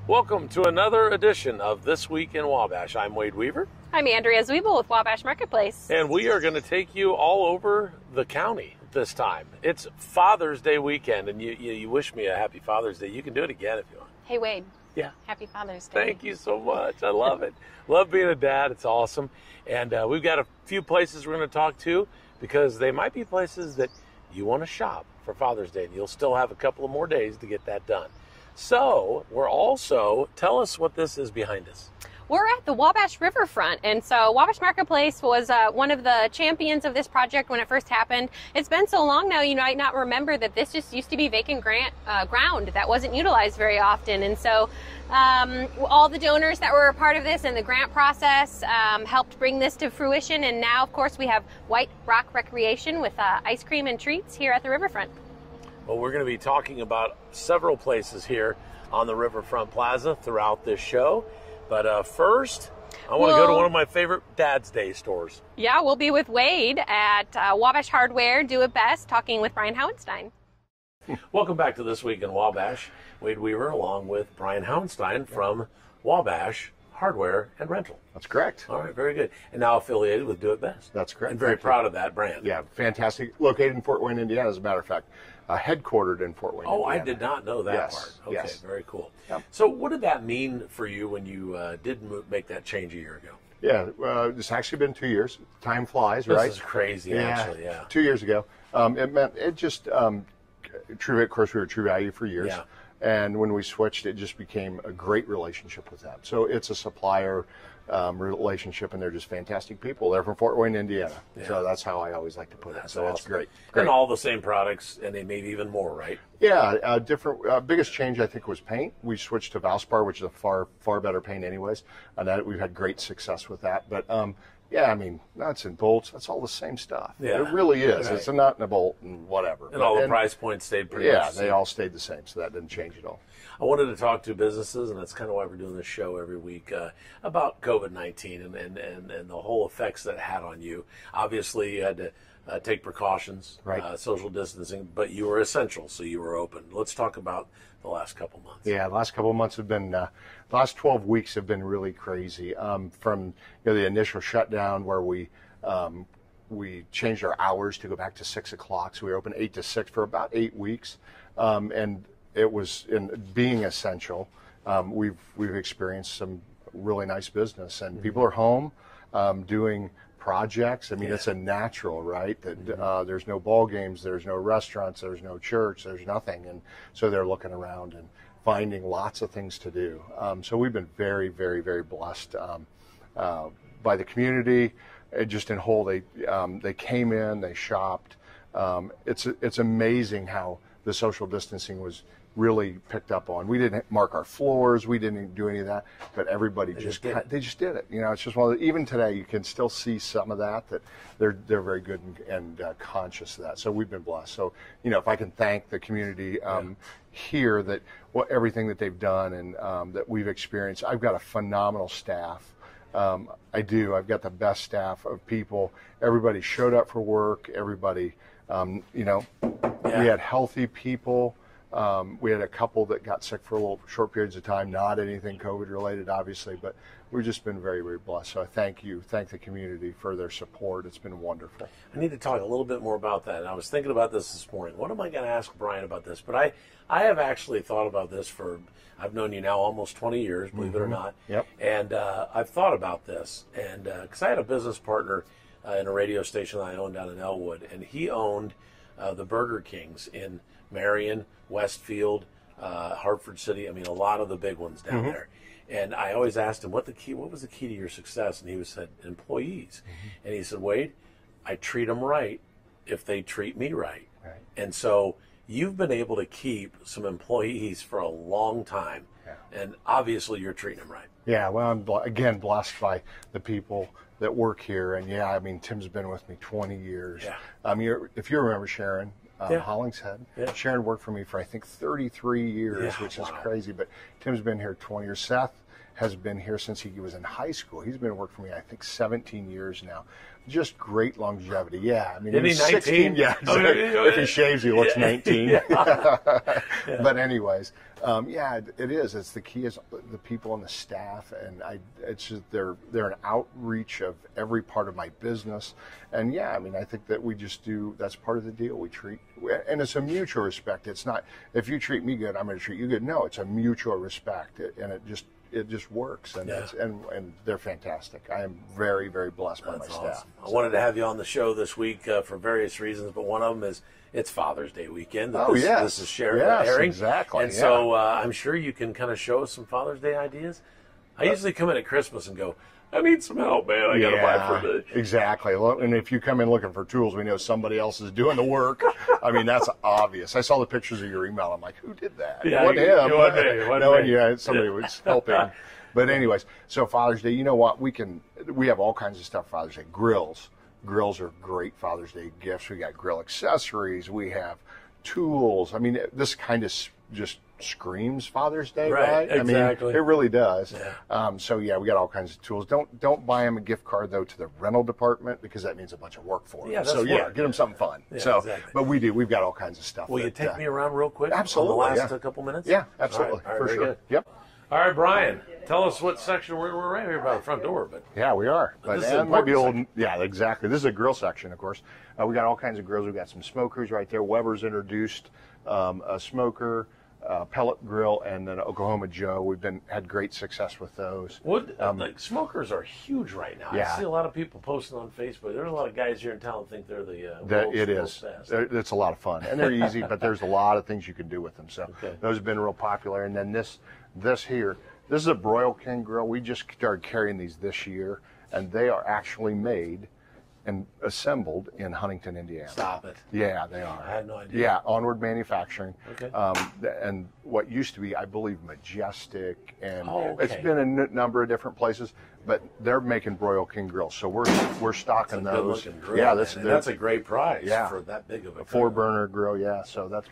Welcome to another edition of This Week in Wabash. I'm Wade Weaver. I'm Andrea Zwiebel with Wabash Marketplace. And we are going to take you all over the county this time. It's Father's Day weekend, and you wish me a happy Father's Day. You can do it again if you want. Hey, Wade. Yeah. Happy Father's Day. Thank you so much. I love it. Love being a dad. It's awesome. And we've got a few places we're going to talk to because they might be places that you want to shop for Father's Day, and you'll still have a couple of more days to get that done. So we're also, tell us what this is behind us. We're at the Wabash Riverfront, and so Wabash Marketplace was one of the champions of this project when it first happened. It's been so long now, you might not remember that this just used to be vacant ground that wasn't utilized very often. And so all the donors that were a part of this and the grant process helped bring this to fruition. And now, of course, we have White Rock Recreation with ice cream and treats here at the Riverfront. Well, we're going to be talking about several places here on the Riverfront Plaza throughout this show. But first, I want to go to one of my favorite Dad's Day stores. Yeah, we'll be with Wade at Wabash Hardware, Do It Best, talking with Brian Hauenstein. Welcome back to This Week in Wabash. Wade Weaver along with Brian Hauenstein from Wabash Hardware and Rental. That's correct. All right, very good. And now affiliated with Do It Best. That's correct. And very proud of that brand. Yeah, fantastic. Located in Fort Wayne, Indiana, as a matter of fact. Headquartered in Fort Wayne, Oh, Indiana. I did not know that Yes, part. Okay, yes. very cool. Yep. So what did that mean for you when you did make that change a year ago? Yeah, it's actually been 2 years. Time flies, right? This is crazy, actually, yeah. 2 years ago. It just, True, of course, we were True Value for years. Yeah. And when we switched, it just became a great relationship with them. So it's a supplier relationship, and they're just fantastic people. They're from Fort Wayne, Indiana. Yeah. So that's how I always like to put it. So awesome. it's great. And all the same products, and they made even more, right? Yeah, different. Biggest change I think was paint. We switched to Valspar, which is a far better paint, anyways. And that we've had great success with that. But yeah, I mean, nuts and bolts, that's all the same stuff. Yeah. It really is. Right. It's a nut and a bolt and whatever. And all the price points stayed pretty much Yeah, the same. they all stayed the same, so that didn't change at all. I wanted to talk to businesses, and that's kind of why we're doing this show every week, about COVID-19 and the whole effects that it had on you. Obviously, you had to take precautions, Right. Social distancing, but you were essential, so you were open. Let's talk about the last couple months. Yeah, the last couple of months have been, the last 12 weeks have been really crazy. From the initial shutdown where we changed our hours to go back to 6 o'clock, so we were open 8 to 6 for about 8 weeks, and it was in being essential. We've experienced some really nice business, and people are home doing projects. I mean, it's a natural, right? That there's no ball games, there's no restaurants, there's no church, there's nothing, and so they're looking around and finding lots of things to do. So we've been very, very, very blessed by the community. Just in whole, they came in, they shopped. It's amazing how the social distancing was really picked up on. We didn't mark our floors, we didn't do any of that, but everybody they just did it. It's just one of the, even today you can still see some of that they're very good and conscious of that. So we've been blessed. So if I can thank the community here that everything that they've done and that we've experienced. I've got a phenomenal staff. I've got the best staff of people. Everybody showed up for work. Everybody, we had healthy people. We had a couple that got sick for short periods of time, not anything COVID related, obviously, but we've just been very, very blessed. So I thank the community for their support. It's been wonderful. I need to talk a little bit more about that. And I was thinking about this morning. What am I going to ask Brian about this? But I have actually thought about this I've known you now almost 20 years, believe it or not. Yep. And I've thought about this. And because I had a business partner in a radio station that I owned down in Elwood, and he owned the Burger Kings in Marion, Westfield, Hartford City. I mean, a lot of the big ones down there. And I always asked him, what was the key to your success? And he said, employees. And he said, Wade, I treat them right if they treat me right. And so you've been able to keep some employees for a long time. Yeah. And obviously you're treating them right. Yeah, well, I'm again blessed by the people that work here. And yeah, I mean, Tim's been with me 20 years. Yeah. If you remember Sharon, Hollingshead. Yeah. Sharon worked for me for, I think, 33 years, which is crazy. But Tim's been here 20 years. Seth has been here since he was in high school. He's been working for me, I think, 17 years now. Just great longevity. Yeah, I mean, Isn't he 16? Yeah, exactly. If he shaves, he looks 19. Yeah. But anyways, yeah, it is. It's the key is the people and the staff, and it's just they're an outreach of every part of my business. And yeah, I mean, I think that we just do. That's part of the deal. We treat, and it's a mutual respect. It's not if you treat me good, I'm going to treat you good. No, it's a mutual respect, and it just works, and and they're fantastic. I am very, very blessed by my staff. I wanted to have you on the show this week for various reasons, but one of them is it's Father's Day weekend. This is airing. Exactly. And so I'm sure you can kind of show us some Father's Day ideas. I usually come in at Christmas and go, I need some help, man. I got to buy for the... Exactly. And if you come in looking for tools, we know somebody else is doing the work. I mean, that's obvious. I saw the pictures of your email. I'm like, who did that? Yeah, it wasn't him. Somebody was helping. But anyways, so Father's Day, you know what? We have all kinds of stuff for Father's Day. Grills. Grills are great Father's Day gifts. We got grill accessories. We have tools. I mean, this kind of just screams Father's Day, right? Exactly. I mean, it really does. Yeah. So yeah, we got all kinds of tools. Don't buy them a gift card though to the rental department because that means a bunch of work for them. Yeah, so get them something fun. Yeah, exactly. But we've got all kinds of stuff. Will you take me around real quick? Absolutely. On the last couple minutes? Yeah, absolutely. All right, for very sure. Good. Yep. All right, Brian, tell us what section we're right here by the front door. But yeah, we are. But this is an might be old. section. Yeah, exactly. This is a grill section, of course. We got all kinds of grills. We got some smokers right there. Weber's introduced a smoker, pellet grill, and then Oklahoma Joe. We've had great success with those. Like smokers are huge right now. Yeah. I see a lot of people posting on Facebook. There are a lot of guys here in town that think they're the world's best. It's a lot of fun, and they're easy, but there's a lot of things you can do with them. So those have been real popular. And then this here, this is a Broil King grill. We just started carrying these this year, and they are actually made and assembled in Huntington, Indiana. Stop it. Yeah, they are. I had no idea. Yeah, Onward Manufacturing. Okay. And what used to be, I believe, Majestic, and okay. it's been a number of different places, but they're making Broil King grills, so we're stocking those. Good-looking grill, yeah, that's a great price for that big of a grill. 4-burner grill. Yeah, so that's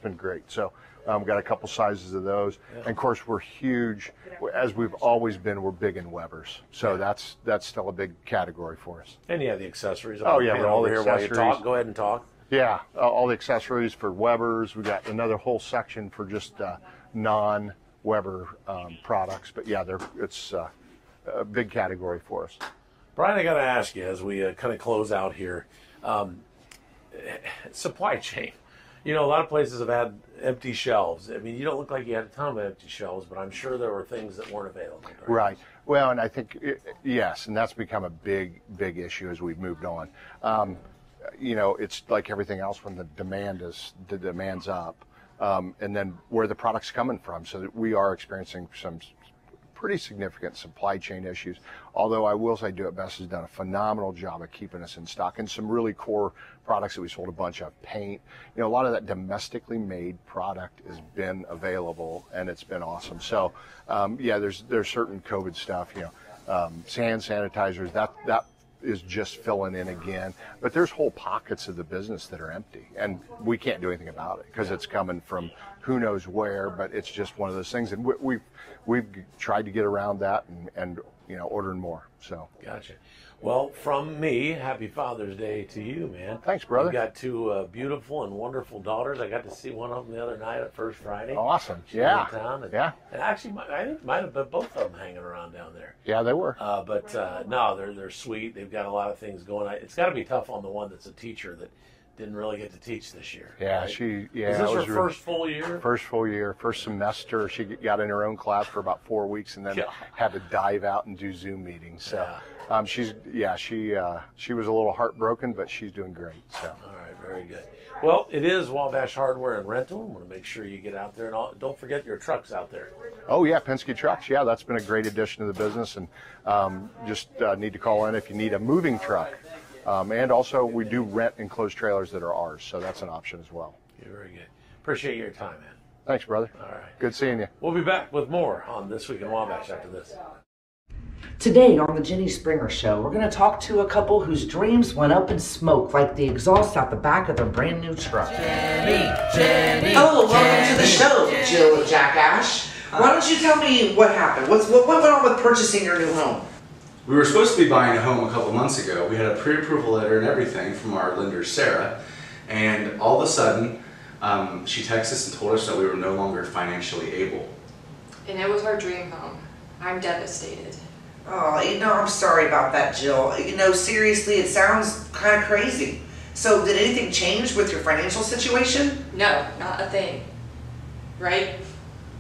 been great. So. Got a couple sizes of those, and of course we're huge, as we've always been. We're big in Webers, so that's still a big category for us. And you have the accessories. Oh yeah, all the here accessories. While you talk, go ahead and talk. Yeah, all the accessories for Webers. We got another whole section for just non-Weber products, but yeah, it's a big category for us. Brian, I got to ask you as we kind of close out here, supply chain. You know, a lot of places have had empty shelves. I mean, you don't look like you had a ton of empty shelves, but I'm sure there were things that weren't available. Right. Well, and I think, yes, and that's become a big issue as we've moved on. You know, it's like everything else when the demand's up, and then where the product's coming from. So that we are experiencing some pretty significant supply chain issues. Although I will say Do It Best has done a phenomenal job of keeping us in stock and some really core products that we sold a bunch of. Paint, you know, a lot of that domestically made product has been available, and it's been awesome. So yeah, there's certain COVID stuff, you know, hand sanitizers, that is just filling in again, but there's whole pockets of the business that are empty, and we can't do anything about it because it's coming from who knows where. But it's just one of those things, and we've tried to get around that and you know, ordering more. So gotcha. Well, from me, happy Father's Day to you, man. Thanks, brother. You got two beautiful and wonderful daughters. I got to see one of them the other night at First Friday. Awesome. She's Yeah. in town, and, Yeah. And actually, I think might have been both of them hanging around down there. Yeah, they were. But no, they're sweet. They've got a lot of things going. It's got to be tough on the one that's a teacher that didn't really get to teach this year. Yeah, right? Is this her first full year? First full year, first semester. She got in her own class for about 4 weeks, and then had to dive out and do Zoom meetings. So she was a little heartbroken, but she's doing great. So all right, very good. Well, it is Wabash Hardware and Rental. I want to make sure you get out there, and don't forget your trucks out there. Oh yeah, Penske Trucks. Yeah, that's been a great addition to the business, and just need to call in if you need a moving truck. And also, we do rent enclosed trailers that are ours, so that's an option as well. You're very good. Appreciate your time, man. Thanks, brother. All right. Good seeing you. We'll be back with more on This Week in Wabash after this. Today on the Jenny Springer Show, we're going to talk to a couple whose dreams went up in smoke like the exhaust out the back of their brand new truck. Jenny. Hello, welcome to the show, Jill and Jack Ash. Why don't you tell me what happened? What went on with purchasing your new home? We were supposed to be buying a home a couple months ago. We had a pre-approval letter and everything from our lender, Sarah, and all of a sudden, she texted us and told us that we were no longer financially able. And it was our dream home. I'm devastated. Oh, I'm sorry about that, Jill. Seriously, it sounds kind of crazy. So, did anything change with your financial situation? No, not a thing. Right?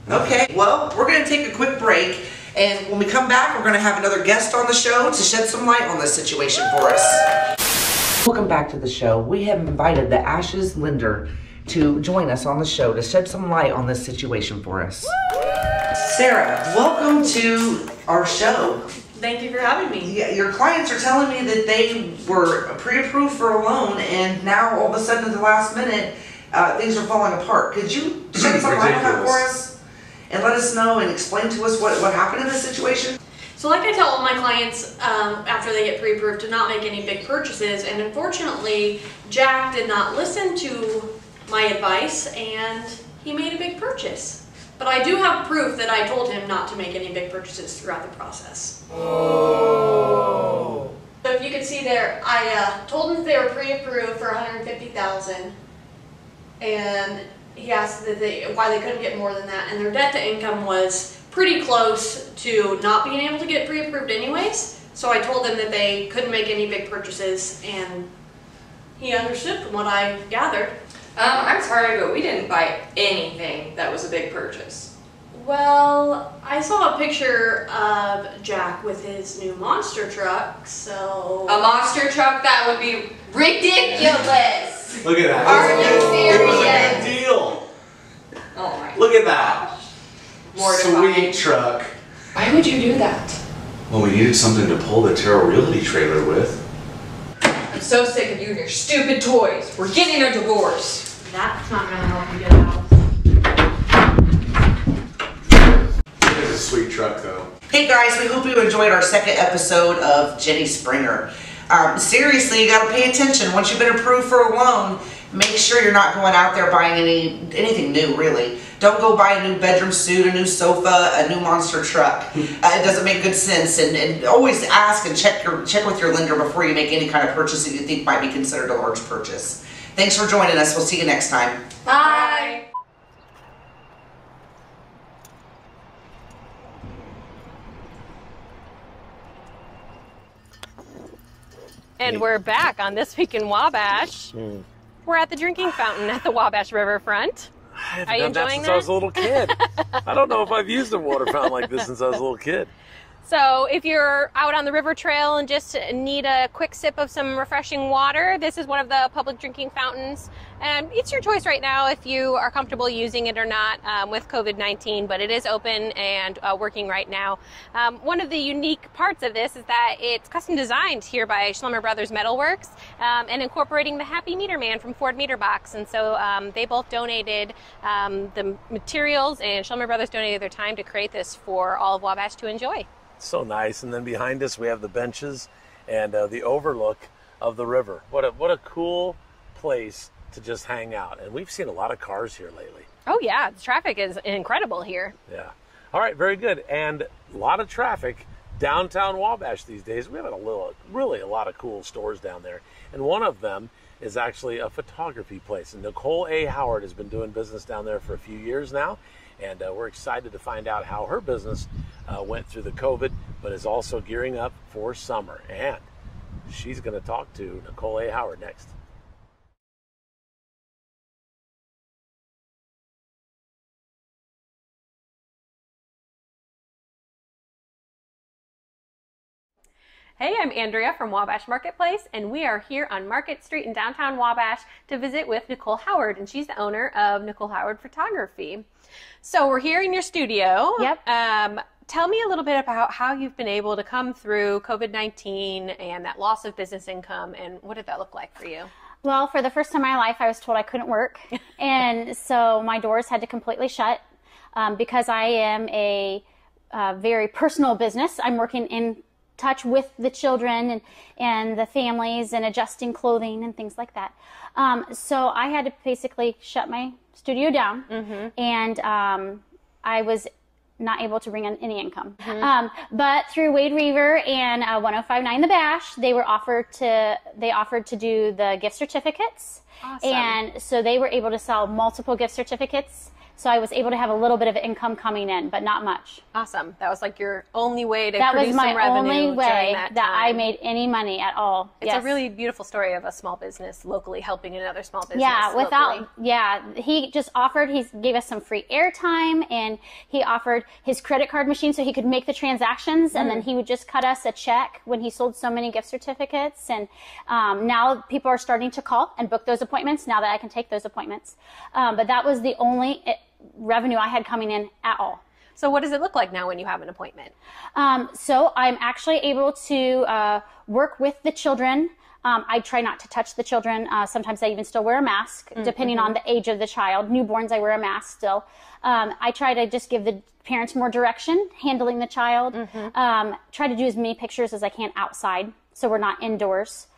Okay, well, we're going to take a quick break, and when we come back, we're going to have another guest on the show to shed some light on this situation for us. Welcome back to the show. We have invited the Ashes lender to join us on the show to shed some light on this situation for us. Sarah, welcome to our show. Thank you for having me. Yeah, your clients are telling me that they were pre-approved for a loan, and now all of a sudden at the last minute, things are falling apart. Could you shed some light on that for us and let us know and explain to us what happened in this situation? So like I tell all my clients after they get pre-approved to not make any big purchases, and unfortunately Jack did not listen to my advice and he made a big purchase. But I do have proof that I told him not to make any big purchases throughout the process. Oh. So if you can see there, I told him they were pre-approved for $150,000, and he asked that why they couldn't get more than that, and their debt to income was pretty close to not being able to get pre-approved anyways. So I told them that they couldn't make any big purchases, and he understood from what I gathered. I'm sorry, but we didn't buy anything that was a big purchase. Well, I saw a picture of Jack with his new monster truck, so... A monster truck? That would be ridiculous! Look at that. Are you It was a serious? big deal. Oh my Look at that. Mortifying. Sweet truck. Why would you do that? Well, we needed something to pull the Terrell Realty trailer with. I'm so sick of you and your stupid toys. We're getting a divorce. That's not gonna help you get out. It is a sweet truck, though. Hey guys, we hope you enjoyed our second episode of Jenny Springer. Seriously, you gotta pay attention. Once you've been approved for a loan, make sure you're not going out there buying anything new, really. Don't go buy a new bedroom suit, a new sofa, a new monster truck. It doesn't make good sense. And always ask and check with your lender before you make any kind of purchase that you think might be considered a large purchase. Thanks for joining us. We'll see you next time. Bye! And we're back on This Week in Wabash. We're at the drinking fountain at the Wabash Riverfront. Are you enjoying that? Since I was a little kid. I don't know if I've used a water fountain like this since I was a little kid. So if you're out on the river trail and just need a quick sip of some refreshing water, this is one of the public drinking fountains. And it's your choice right now if you are comfortable using it or not with COVID-19, but it is open and working right now. One of the unique parts of this is that it's custom designed here by Schlemmer Brothers Metalworks and incorporating the Happy Meter Man from Ford Meter Box. And so they both donated the materials, and Schlemmer Brothers donated their time to create this for all of Wabash to enjoy. So nice. And then behind us we have the benches and the overlook of the river. What a cool place to just hang out. And we've seen a lot of cars here lately. Oh yeah, the traffic is incredible here. Yeah. All right, very good. And a lot of traffic downtown Wabash these days. We have really a lot of cool stores down there. And one of them is actually a photography place. And Nicole A. Howard has been doing business down there for a few years now. And we're excited to find out how her business went through the COVID, but is also gearing up for summer. And she's going to talk to Nicole A. Howard next. Hey, I'm Andrea from Wabash Marketplace, and we are here on Market Street in downtown Wabash to visit with Nicole Howard, and she's the owner of Nicole Howard Photography. So we're here in your studio. Yep. Tell me a little bit about how you've been able to come through COVID-19 and that loss of business income, and what did that look like for you? Well, for the first time in my life, I was told I couldn't work, and so my doors had to completely shut because I am a very personal business. I'm working in touch with the children and the families and adjusting clothing and things like that. So I had to basically shut my studio down, and I was not able to bring in any income. But through Wade Reaver and 1059 The Bash, they offered to do the gift certificates. Awesome. And so they were able to sell multiple gift certificates. So I was able to have a little bit of income coming in, but not much. Awesome. That was like your only way to That produce was my some revenue only way during that time. I made any money at all. It's a really beautiful story of a small business locally helping another small business. Yeah, locally. he just offered, he gave us some free airtime, and he offered his credit card machine so he could make the transactions, and then he would just cut us a check when he sold so many gift certificates. And now people are starting to call and book those appointments now that I can take those appointments. But that was the only revenue I had coming in at all. So what does it look like now when you have an appointment? So I'm actually able to work with the children. I try not to touch the children. Sometimes I even still wear a mask, depending on the age of the child. Newborns, I wear a mask still. I try to just give the parents more direction, handling the child. Try to do as many pictures as I can outside, so we're not indoors.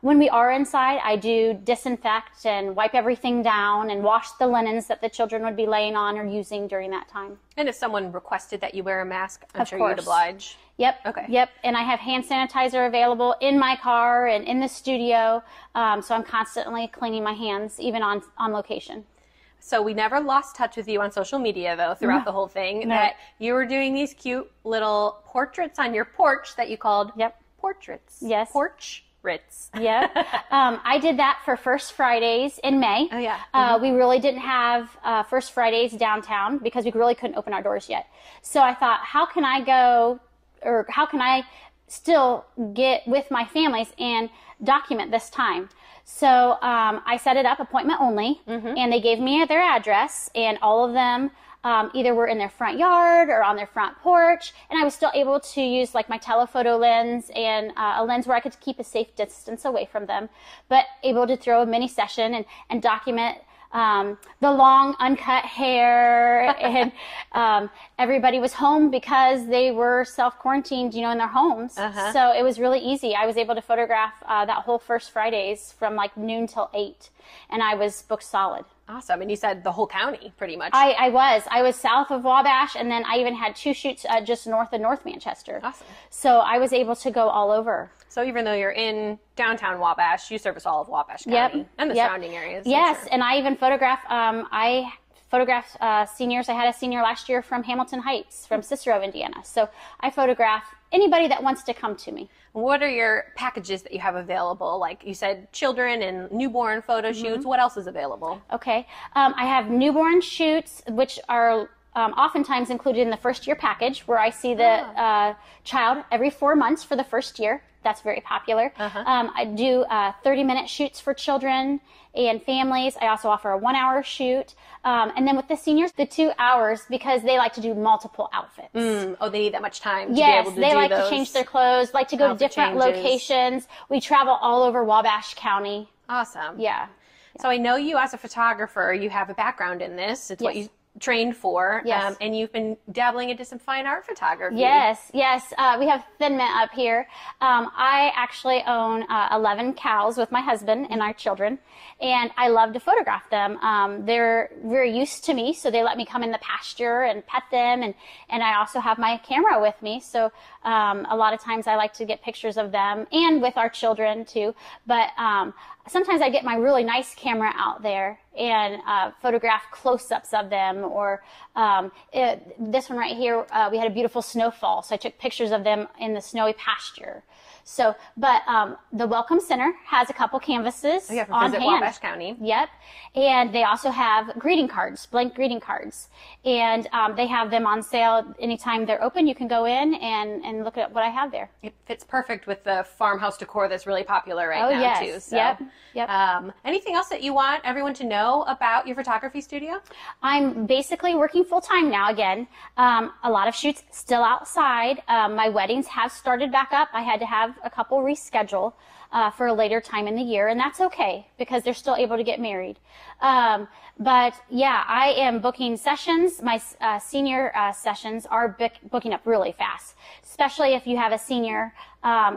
When we are inside, I do disinfect and wipe everything down and wash the linens that the children would be laying on or using during that time. And if someone requested that you wear a mask, I'm sure course. you'd oblige. Yep. Okay. Yep. And I have hand sanitizer available in my car and in the studio. So I'm constantly cleaning my hands, even on location. So we never lost touch with you on social media, though, throughout the whole thing, that you were doing these cute little portraits on your porch that you called portraits. Yes. Ritz. Yeah. I did that for First Fridays in May. Oh, yeah. We really didn't have First Fridays downtown because we really couldn't open our doors yet. So I thought, how can I still get with my families and document this time? So I set it up appointment only, and they gave me their address, and all of them either were in their front yard or on their front porch, and I was still able to use like my telephoto lens and a lens where I could keep a safe distance away from them, but able to throw a mini session and document the long uncut hair, and everybody was home because they were self-quarantined, in their homes. So it was really easy. I was able to photograph that whole First Fridays from like noon till 8, and I was booked solid. Awesome. And you said the whole county, pretty much. I was south of Wabash, and then I even had 2 shoots just north of North Manchester. Awesome. So I was able to go all over. So even though you're in downtown Wabash, you service all of Wabash County and the surrounding areas. Yes, sure. And I even photographed, seniors. I had a senior last year from Hamilton Heights, from Cicero, Indiana. So I photograph anybody that wants to come to me. What are your packages that you have available? Like you said, children and newborn photo shoots. What else is available? Okay. I have newborn shoots, which are oftentimes included in the first year package, where I see the child every 4 months for the first year. That's very popular. I do 30-minute shoots for children and families. I also offer a 1-hour shoot. And then with the seniors, the 2 hours, because they like to do multiple outfits. Oh, they need that much time to yes, be able to do they like those to change their clothes, like to go to different locations. We travel all over Wabash County. Awesome. Yeah. So I know you as a photographer, you have a background in this. It's what you trained for. Yes. And you've been dabbling into some fine art photography. Yes. We have Thin Mint up here. I actually own 11 cows with my husband and our children, and I love to photograph them. They're very used to me, so they let me come in the pasture and pet them, and I also have my camera with me, so a lot of times I like to get pictures of them and with our children too, but sometimes I get my really nice camera out there and photograph close-ups of them, or this one right here, we had a beautiful snowfall, so I took pictures of them in the snowy pasture. So, but the Welcome Center has a couple canvases on hand. Wabash County. Yep. And they also have greeting cards, blank greeting cards. And they have them on sale anytime they're open. You can go in and look at what I have there. It fits perfect with the farmhouse decor that's really popular right now, yes. too. So, Yep. Anything else that you want everyone to know about your photography studio? I'm basically working full-time now again. A lot of shoots still outside. My weddings have started back up. I had to have a couple reschedule for a later time in the year, and that's okay because they're still able to get married. But yeah, I am booking sessions. My senior sessions are booking up really fast, especially if you have a senior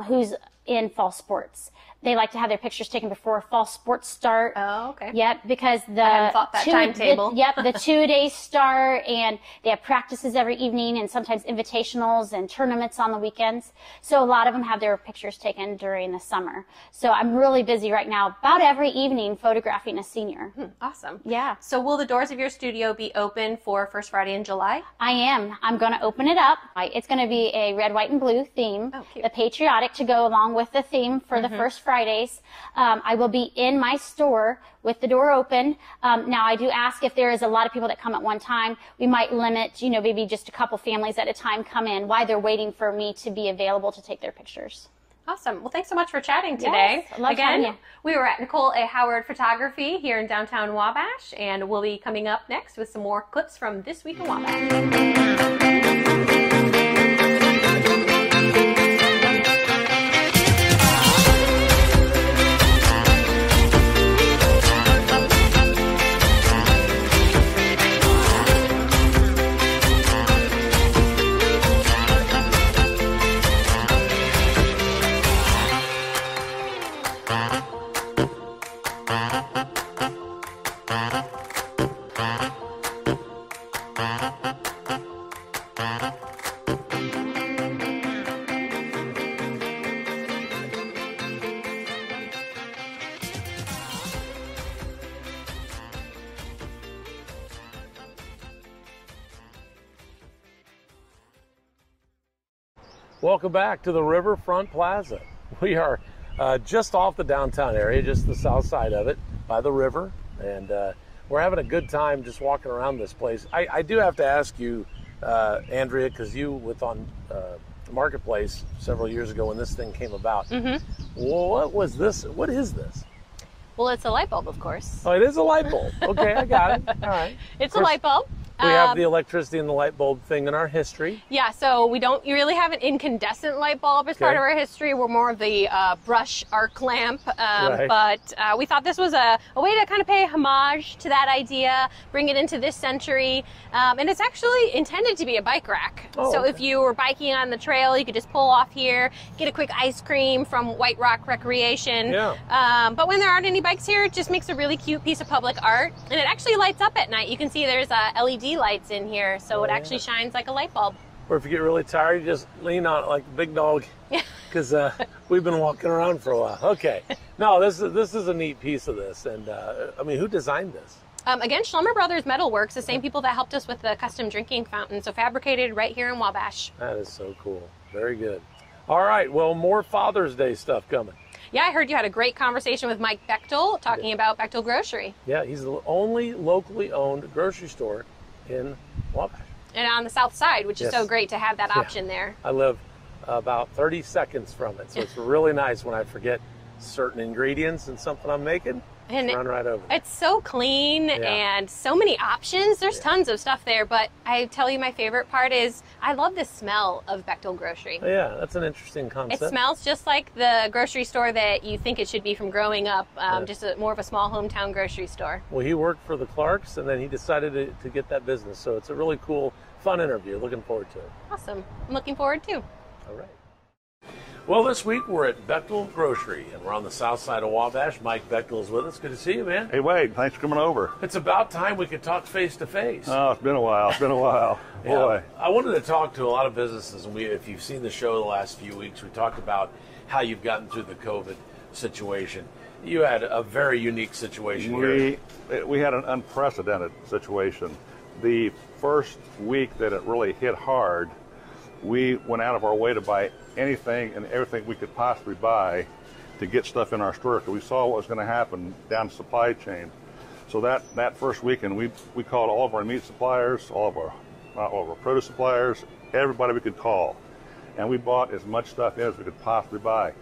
who's in fall sports. They like to have their pictures taken before fall sports start. Oh, okay. Yep, because the I hadn't thought that timetable. the 2 days start, and they have practices every evening, and sometimes invitationals and tournaments on the weekends. So a lot of them have their pictures taken during the summer. So I'm really busy right now, about every evening, photographing a senior. Awesome. Yeah. So will the doors of your studio be open for First Friday in July? I am. I'm going to open it up. It's going to be a red, white, and blue theme. Oh, cute. The patriotic to go along with the theme for the First Fridays. I will be in my store with the door open. Now, I do ask if there is a lot of people that come at one time, we might limit, maybe just a couple families at a time come in while they're waiting for me to be available to take their pictures. Awesome. Well, thanks so much for chatting today. Yes, I love having you. We were at Nicole A. Howard Photography here in downtown Wabash, and we'll be coming up next with some more clips from This Week in Wabash. Welcome back to the Riverfront Plaza. We are just off the downtown area, just the south side of it, by the river, and we're having a good time just walking around this place. I do have to ask you, Andrea, because you on Marketplace several years ago when this thing came about. What was this? What is this? Well, it's a light bulb, of course. Oh, it is a light bulb. Okay, I got it. All right. It's a light bulb. We have the electricity and the light bulb thing in our history. Yeah, so we don't really have an incandescent light bulb as part of our history. We're more of the brush arc lamp. Right. But we thought this was a way to kind of pay homage to that idea, bring it into this century. And it's actually intended to be a bike rack. Oh, so okay. if you were biking on the trail, you could just pull off here, get a quick ice cream from White Rock Recreation. Yeah. But when there aren't any bikes here, it just makes a really cute piece of public art. And it actually lights up at night. You can see there's LED lights in here, so it actually shines like a light bulb. Or if you get really tired, you just lean on it like a big dog. Yeah. Because we've been walking around for a while. Okay. No, this is a neat piece of this. And I mean, who designed this? Again, Schlummer Brothers Metalworks, the same people that helped us with the custom drinking fountain. So fabricated right here in Wabash. That is so cool. Very good. All right. Well, more Father's Day stuff coming. Yeah, I heard you had a great conversation with Mike Bechtel talking about Bechtel Grocery. Yeah, he's the only locally owned grocery store in Wabash. And on the south side, which is Yes. so great to have that option there. I live about 30 seconds from it, so it's really nice when I forget certain ingredients in something I'm making. And Run right over. It's so clean and so many options. There's tons of stuff there, but I tell you my favorite part is I love the smell of Bechtel Grocery. Yeah, that's an interesting concept. It smells just like the grocery store that you think it should be from growing up, just more of a small hometown grocery store. Well, he worked for the Clarks, and then he decided to get that business. So it's a really cool, fun interview. Looking forward to it. Awesome. I'm looking forward too. All right. Well, this week we're at Bechtel Grocery, and we're on the south side of Wabash. Mike Bechtel is with us. Good to see you, man. Hey, Wade, thanks for coming over. It's about time we could talk face to face. Oh, it's been a while. It's been a while. Boy. I wanted to talk to a lot of businesses, and if you've seen the show the last few weeks, we talked about how you've gotten through the COVID situation. You had a very unique situation here. We had an unprecedented situation. The first week that it really hit hard, we went out of our way to buy anything and everything we could possibly buy to get stuff in our store, because we saw what was going to happen down the supply chain. So that first weekend, we called all of our meat suppliers, all of our produce suppliers, everybody we could call, and we bought as much stuff in as we could possibly buy.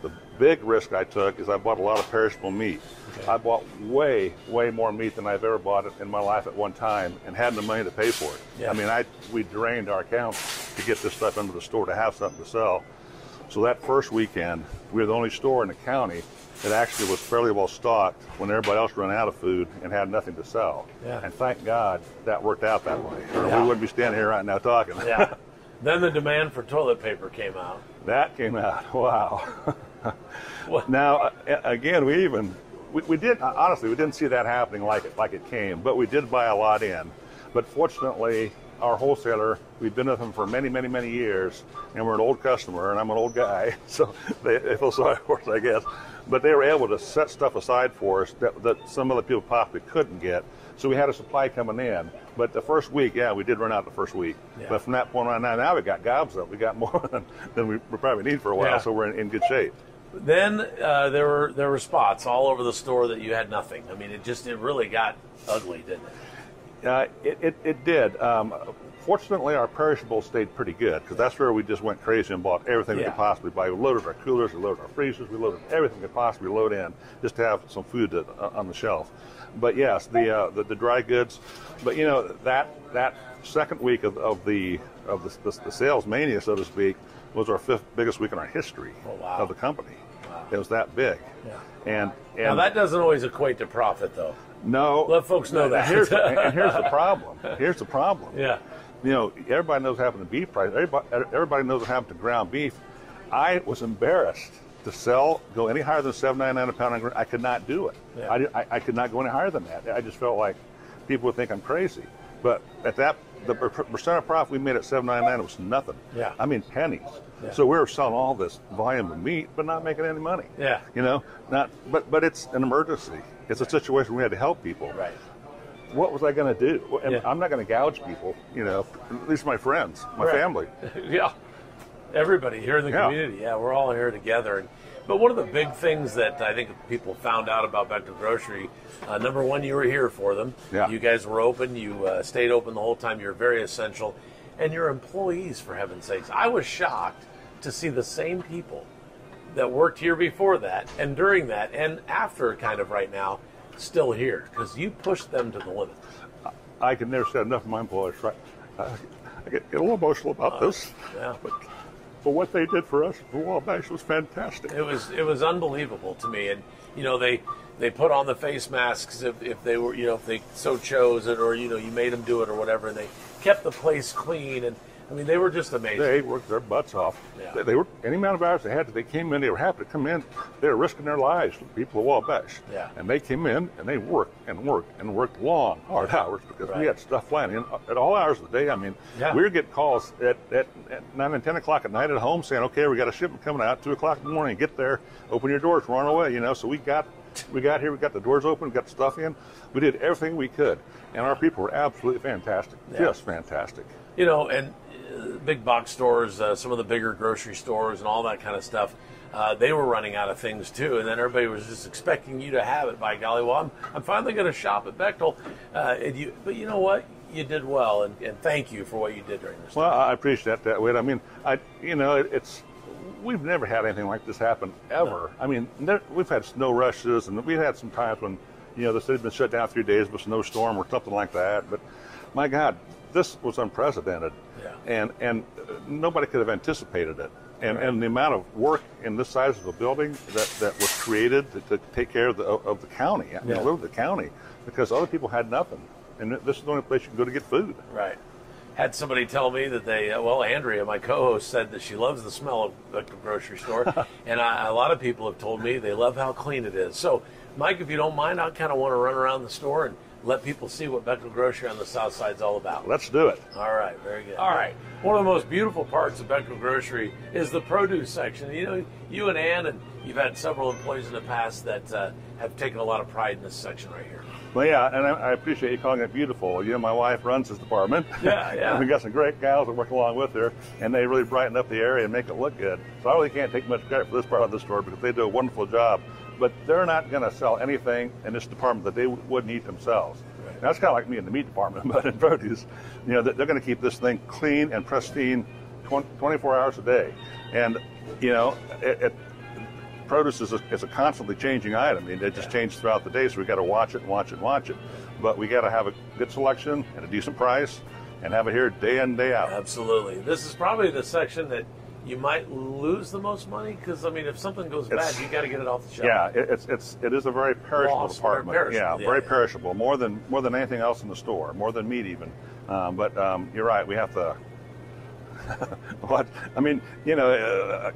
The big risk I took is I bought a lot of perishable meat. Okay. I bought way more meat than I've ever bought in my life at one time, and hadn't the money to pay for it. Yeah. I mean, we drained our accounts to get this stuff into the store to have something to sell. So that first weekend, we were the only store in the county that actually was fairly well stocked when everybody else ran out of food and had nothing to sell. Yeah. And thank God that worked out that way, or we wouldn't be standing here right now talking. Yeah. Then the demand for toilet paper came out. That came out. Wow. Now, again, we did honestly, we didn't see that happening like it came, but we did buy a lot in. But fortunately, our wholesaler, we've been with them for many, many, many years, and we're an old customer, and I'm an old guy, so they feel sorry for us, I guess. But they were able to set stuff aside for us that some other people possibly couldn't get. So we had a supply coming in. But the first week, yeah, we did run out the first week. Yeah. But from that point on, now we got gobs up. We got more than we probably need for a while, so we're in good shape. Then there were spots all over the store that you had nothing. I mean, it really got ugly, didn't it? It did. Fortunately, our perishables stayed pretty good because that's where we just went crazy and bought everything we could possibly buy. We loaded our coolers, we loaded our freezers, we loaded everything we could possibly load in just to have some food on the shelf. But yes, the dry goods. But you know that second week of the sales mania, so to speak, was our 5th biggest week in our history of the company. Wow. It was that big. Yeah. And now that doesn't always equate to profit, though. No. Let folks know that. Here's the problem. Here's the problem. Yeah. You know, everybody knows what happened to beef price. Everybody knows what happened to ground beef. I was embarrassed to go any higher than $7.99 a pound on ground. I could not do it. Yeah. I could not go any higher than that. I just felt like people would think I'm crazy. But at the percent of profit we made at $7.99 was nothing. Yeah. I mean pennies. Yeah. So we were selling all this volume of meat, but not making any money. Yeah. You know, but it's an emergency. It's a situation we had to help people. Right. What was I going to do? And I'm not going to gouge people, you know, at least my friends, my family. Yeah. Everybody here in the community. Yeah, we're all here together. But one of the big things that I think people found out about Bechtel Grocery, number one, you were here for them. Yeah. You guys were open. You stayed open the whole time. You're very essential. And your employees, for heaven's sakes. I was shocked to see the same people that worked here before that and during that and after kind of right now still here because you pushed them to the limit. I can never say enough of my employees. Right? I get a little emotional about this. Yeah. But what they did for us for Wabash was fantastic. It was unbelievable to me. And you know they put on the face masks if they were, you know, if they so chose it, or you know you made them do it or whatever, and they kept the place clean. And I mean, they were just amazing. They worked their butts off. Yeah. They were any amount of hours they had. They came in. They were happy to come in. They were risking their lives for the people of Wabash. Yeah. And they came in and they worked and worked and worked long, hard hours because we had stuff flying in at all hours of the day. I mean, we were getting calls at 9 and 10 o'clock at night at home saying, "Okay, we got a shipment coming out 2 o'clock in the morning. Get there, open your doors, we're on our way." You know, so we got here. We got the doors open. We got the stuff in. We did everything we could, and our people were absolutely fantastic. Just fantastic. You know, and big box stores, some of the bigger grocery stores and all that kind of stuff, they were running out of things too, and then everybody was just expecting you to have it. By golly, well, I'm finally going to shop at Bechtel. But you know what? You did well, and thank you for what you did during this time. Well, I appreciate that, Whit. I mean, we've never had anything like this happen ever. No. I mean, we've had snow rushes, and we've had some times when, you know, the city's been shut down 3 days with a snowstorm or something like that. But my God, this was unprecedented, and nobody could have anticipated it. And the amount of work in this size of a building that was created to take care of the county, literally the county, because other people had nothing, and this is the only place you can go to get food. Right. Had somebody tell me that Andrea, my co-host, said that she loves the smell of the grocery store, and a lot of people have told me they love how clean it is. So, Mike, if you don't mind, I kind of want to run around the store and let people see what Bechtel Grocery on the South Side is all about. Let's do it. All right, very good. All right, one of the most beautiful parts of Bechtel Grocery is the produce section. You know, you and Ann, and you've had several employees in the past that have taken a lot of pride in this section right here. Well, yeah, and I appreciate you calling it beautiful. You know, my wife runs this department. Yeah. And we got some great gals that work along with her, and they really brighten up the area and make it look good. So I really can't take much credit for this part of the store because they do a wonderful job. But they're not going to sell anything in this department that they wouldn't eat themselves. Right. Now, that's kind of like me in the meat department, but in produce, you know, they're going to keep this thing clean and pristine 24 hours a day. And, you know, produce is a constantly changing item. I mean, it just changes throughout the day, so we got to watch it. But we got to have a good selection at a decent price and have it here day in, day out. Absolutely. This is probably the section that you might lose the most money because, I mean, if something goes bad, you got to get it off the shelf. Yeah, it is a very perishable department. Very perishable. More than anything else in the store, more than meat even. But you're right. We have to. What I mean, you know,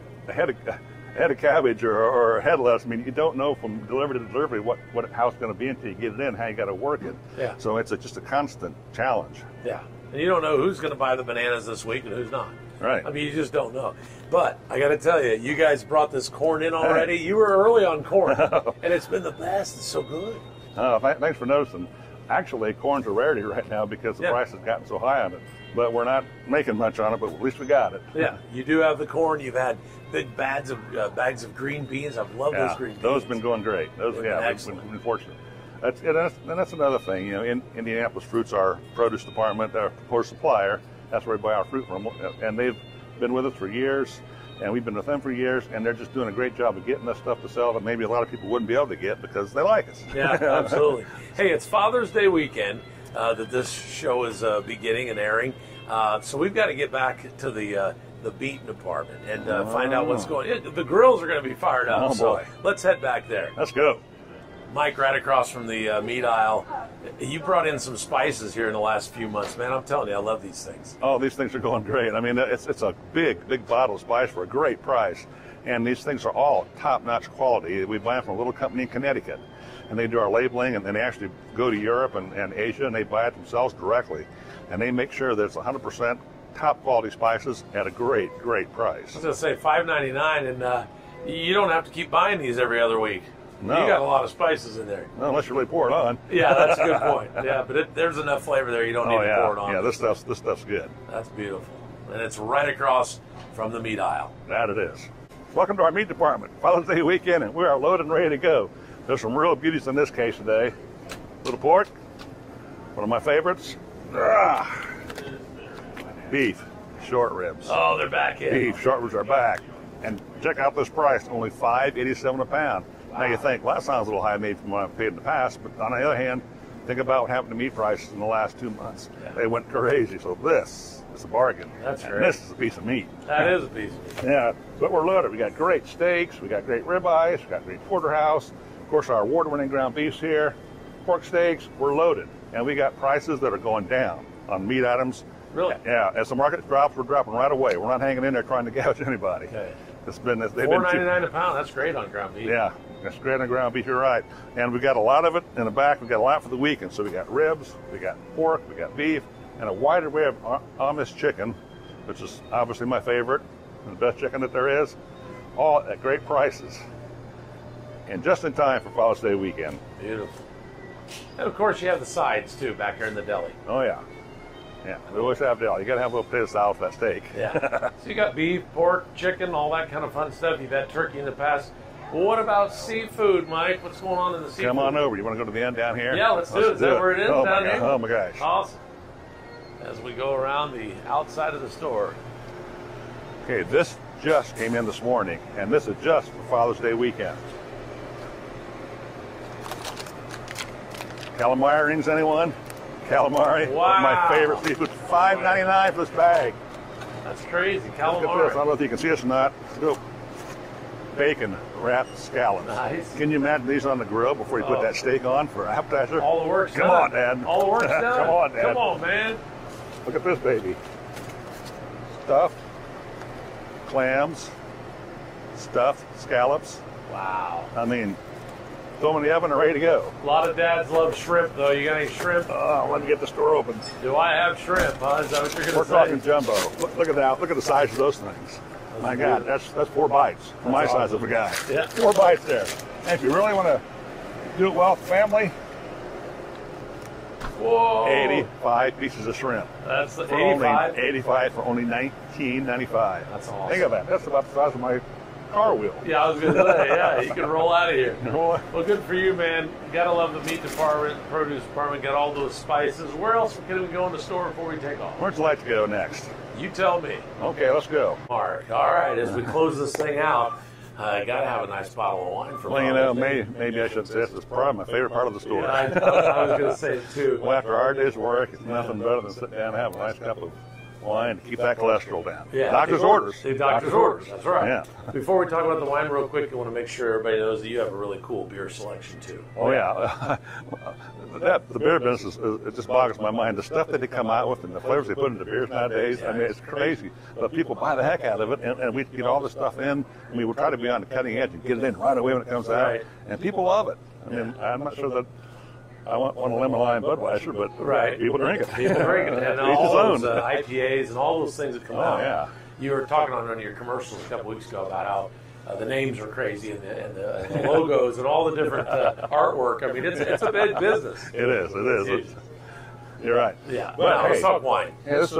head of cabbage or head lettuce. I mean, you don't know from delivery to delivery how it's going to be until you get it in, how you got to work it. Yeah. So it's just a constant challenge. Yeah. And you don't know who's going to buy the bananas this week and who's not. Right. I mean, you just don't know. But I got to tell you, you guys brought this corn in already. You were early on corn, and it's been the best. It's so good. Thanks for noticing. Actually, corn's a rarity right now because the price has gotten so high on it. But we're not making much on it, but at least we got it. Yeah, you do have the corn. You've had big bags of green beans. I've loved those green beans. Those have been going great. Those, we've been fortunate. That's another thing. You know, in Indianapolis Fruit's our produce department, our core supplier. That's where we buy our fruit from, and they've been with us for years, and we've been with them for years, and they're just doing a great job of getting us stuff to sell that maybe a lot of people wouldn't be able to get because they like us. Yeah, absolutely. Hey, it's Father's Day weekend that this show is beginning and airing, so we've got to get back to the beet department and find out what's going on. The grills are going to be fired up, so let's head back there. Let's go. Mike, right across from the meat aisle. You brought in some spices here in the last few months, man. I'm telling you, I love these things. Oh, these things are going great. I mean, it's a big bottle of spice for a great price. And these things are all top-notch quality. We buy them from a little company in Connecticut. And they do our labeling, and then they actually go to Europe and Asia, and they buy it themselves directly. And they make sure that it's 100% top-quality spices at a great price. I was going to say $5.99, and you don't have to keep buying these every other week. No. You got a lot of spices in there. Well, unless you really pour it on. Yeah, that's a good point. Yeah, but there's enough flavor there. You don't need to pour it on. Yeah, this stuff's good. That's beautiful. And it's right across from the meat aisle. That it is. Welcome to our meat department. Father's Day weekend, and we are loaded and ready to go. There's some real beauties in this case today. Little pork, one of my favorites. Beef, short ribs. Oh, they're back in. Beef, short ribs are back. And check out this price, only $5.87 a pound. Wow. Now you think, well, that sounds a little high maybe from what I've paid in the past, but on the other hand, think about what happened to meat prices in the last 2 months. Yeah. They went crazy, so this is a bargain. That's and great. This is a piece of meat. That is a piece of meat. Yeah, but we're loaded. We got great steaks, we got great ribeyes, we got great porterhouse, of course our award-winning ground beefs here, pork steaks, we're loaded. And we got prices that are going down on meat items. Really? Yeah, as the market drops, we're dropping right away. We're not hanging in there trying to gouge anybody. Okay. It's been $4.99 a pound. That's great on ground beef. Yeah, that's great on ground beef. You're right. And we got a lot of it in the back. We got a lot for the weekend. So we got ribs, we got pork, we got beef, and a wide array of Amish chicken, which is obviously my favorite, and the best chicken that there is, all at great prices, and just in time for Father's Day weekend. Beautiful. And of course, you have the sides too back here in the deli. Oh yeah. Yeah, we always have deli. You got to have a little potato salad for that steak. Yeah. So you got beef, pork, chicken, all that kind of fun stuff. You've had turkey in the past. Well, what about seafood, Mike? What's going on in the seafood? Come on over. You want to go to the end down here? Yeah, let's do it. Is that where it is down here? Oh my gosh. Awesome. As we go around the outside of the store. Okay, this just came in this morning, and this is just for Father's Day weekend. Calamari rings, anyone? Calamari, wow. My favorite seafood. $5.99 for this bag. That's crazy. Calamari. Look at this. I don't know if you can see this or not. Let's go. Bacon wrapped scallops. Nice. Can you imagine these on the grill before you put that steak on for appetizer? All the work's done. Come on, Dad. All the work's done. Come on, Dad. Come on, man. Look at this baby. Stuffed clams, stuffed scallops. Wow. I mean, throw them in the oven and ready to go. A lot of dads love shrimp, though. You got any shrimp? Let me get the store open. Do I have shrimp, huh? Is that what you're going to say? We're talking jumbo. Look at that. Look at the size of those things. My God, that's 4 bites for my size of a guy. Yeah. 4 bites there. And if you really want to do it well with the family, whoa, 85 pieces of shrimp. That's 85? 85 for only $19.95. That's awesome. Think of that. That's about the size of my car wheel. Yeah, I was going to say, yeah, you can roll out of here. Well, good for you, man. You got to love the meat department, produce department, got all those spices. Where else can we go in the store before we take off? Where'd you like to go next? You tell me. Okay, let's go. Mark. All right, as we close this thing out, I got to have a nice bottle of wine for Well, you know, maybe I should say this is probably my favorite part of the store. Yeah, I was going to say it too. Well, after our day's work, it's nothing better than sit down and have a nice cup of wine to keep that cholesterol down. Yeah. Doctor's orders. The doctor's orders. That's right. Yeah. Before we talk about the wine real quick, I want to make sure everybody knows that you have a really cool beer selection too. Oh yeah, the beer business it just boggles my mind. The stuff that they come out with and the flavors they put into beers nowadays, I mean, it's crazy. But people buy the heck out of it, and we get all this stuff in. I mean, we try to be on the cutting edge and get it in right away when it comes out, and people love it. I mean, I'm not sure that I want a lemon lime Budweiser, but people drink it. People drink it, and all those IPAs and all those things that come out. Yeah. You were talking on one of your commercials a couple weeks ago about how the names are crazy and the logos and all the different artwork. I mean, it's a big business. It is. You're right. Yeah. But Well, hey, let's talk wine. Yeah, this is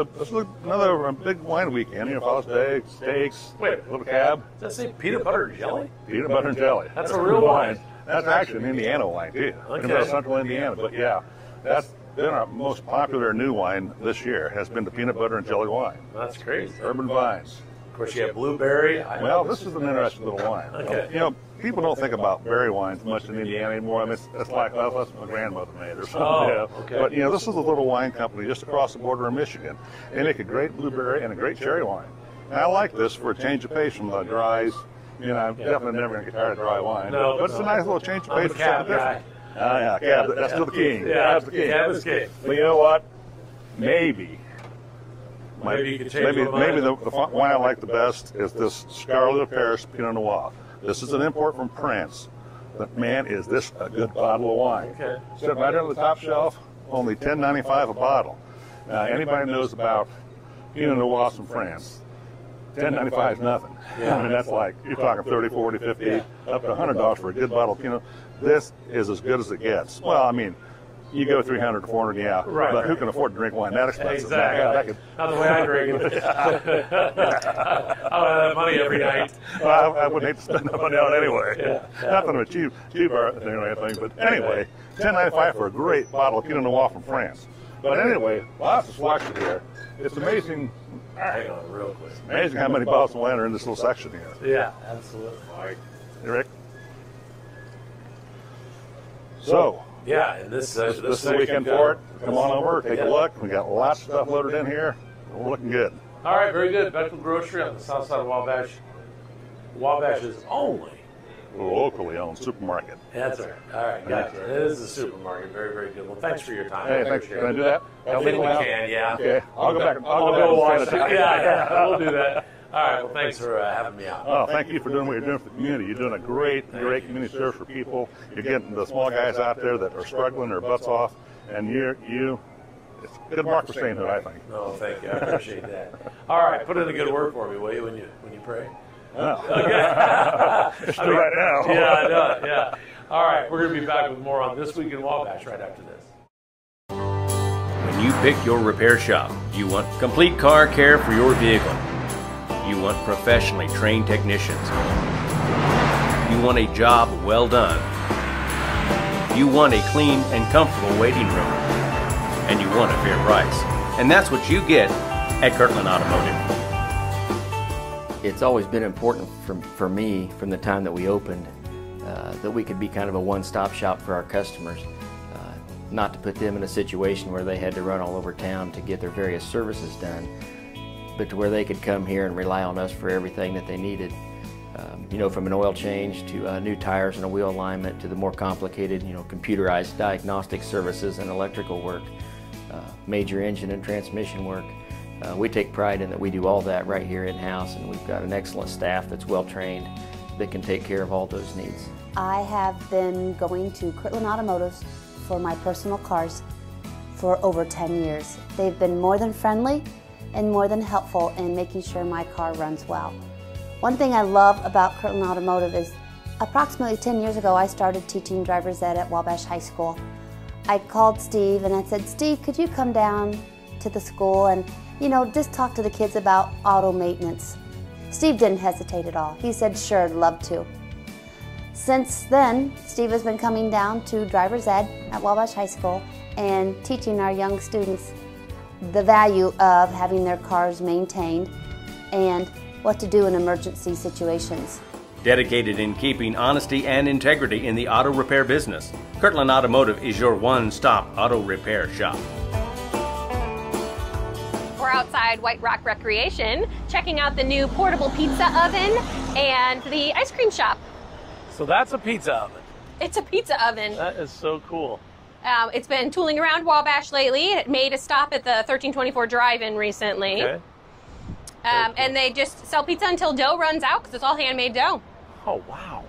another big wine weekend. You know, Father's Day, steaks, little cab. Does that say peanut butter and jelly? Peanut butter and jelly. That's a real wine. That's actually an Indiana wine, too. Okay. Central Indiana. But yeah, that's been our most popular new wine this year, has been the peanut butter and jelly wine. That's crazy. Urban Vines. Of course, you have blueberry. Well, this is an interesting little wine. Okay. You know, people don't think about berry wines much in Indiana anymore. I mean, it's like, well, that's what my grandmother made or something. Oh, okay. But, you know, this is a little wine company just across the border in Michigan. They make a great blueberry and a great cherry wine. And I like this for a change of pace from the dries. You know, I'm definitely never going to get tired of dry wine. No, but it's a nice little change of pace for cab something different. Yeah, cab. That's still the king. Yeah, Cab's the king. Cab is king. But you know what? Maybe you could change your mind. maybe the wine I like the best is this Scarlet of Paris Pinot Noir. This is an import from France. But man, is this a good bottle of wine. Okay. Sitting right on the top shelf, only $10.95 a bottle. Now, anybody knows about Pinot Noir from France, $10.95 is nothing. Yeah. I mean, that's like, you're talking 30, 40, 50, up to $100 for a good bottle of Pinot. This is as good as it gets. Well, I mean, you go 300 to 400, yeah. Right. But who can afford to drink wine that expensive? Exactly. Not the way I drink it. I'll have that money every night. Well, I wouldn't hate to spend that money on it anyway. Not that I'm a cheap or anything, but anyway, $10.95 for a great bottle of Pinot Noir from France. But anyway, lots of swatches here. It's amazing. Hang on real quick. Amazing how many bottles of wine are in this little section here. Yeah, absolutely. Hey, Rick? So, yeah, and this is the weekend for it. Come on over, take a look. We got lots of stuff loaded in here. We're looking good. All right, very good. Bechtel Grocery on the south side of Wabash. Wabash's only locally owned supermarket. That's right. All right, gotcha. It is a supermarket. Very, very good. Well, thanks for your time. Hey, thanks. Can I do that? I think we can, yeah. Okay. I'll go back. I'll go watch it. Yeah, we'll do that. All right, well, thanks for having me out. Oh, thank you for doing what you're doing for the community. You're doing a great community service for people. You're getting the small guys out there that are struggling their butts off, and it's a good mark for sainthood, I think. No, thank you. I appreciate that. All right, put in a good word for me, will you, when you pray? No. Okay. Just right now. Yeah, I know. Yeah. All right, we're going to be back with more on This Week in Wabash right after this. When you pick your repair shop, you want complete car care for your vehicle. You want professionally trained technicians. You want a job well done. You want a clean and comfortable waiting room. And you want a fair price. And that's what you get at Kirtland Automotive. It's always been important for me from the time that we opened that we could be kind of a one-stop shop for our customers. Not to put them in a situation where they had to run all over town to get their various services done, but to where they could come here and rely on us for everything that they needed. You know, from an oil change to new tires and a wheel alignment to the more complicated, computerized diagnostic services and electrical work, major engine and transmission work. We take pride in that we do all that right here in-house, and we've got an excellent staff that's well-trained that can take care of all those needs. I have been going to Kirtland Automotive for my personal cars for over 10 years. They've been more than friendly and more than helpful in making sure my car runs well. One thing I love about Kirtland Automotive is approximately 10 years ago I started teaching driver's ed at Wabash High School. I called Steve and I said, Steve, could you come down to the school and just talk to the kids about auto maintenance? Steve didn't hesitate at all. He said, sure, love to. Since then, Steve has been coming down to driver's ed at Wabash High School and teaching our young students the value of having their cars maintained and what to do in emergency situations. Dedicated in keeping honesty and integrity in the auto repair business, Kirtland Automotive is your one-stop auto repair shop. We're outside White Rock Recreation, checking out the new portable pizza oven and the ice cream shop. So that's a pizza oven. It's a pizza oven. That is so cool. It's been tooling around Wabash lately. It made a stop at the 1324 Drive-In recently. Okay. Cool. And they just sell pizza until dough runs out because it's all handmade dough. Oh, wow.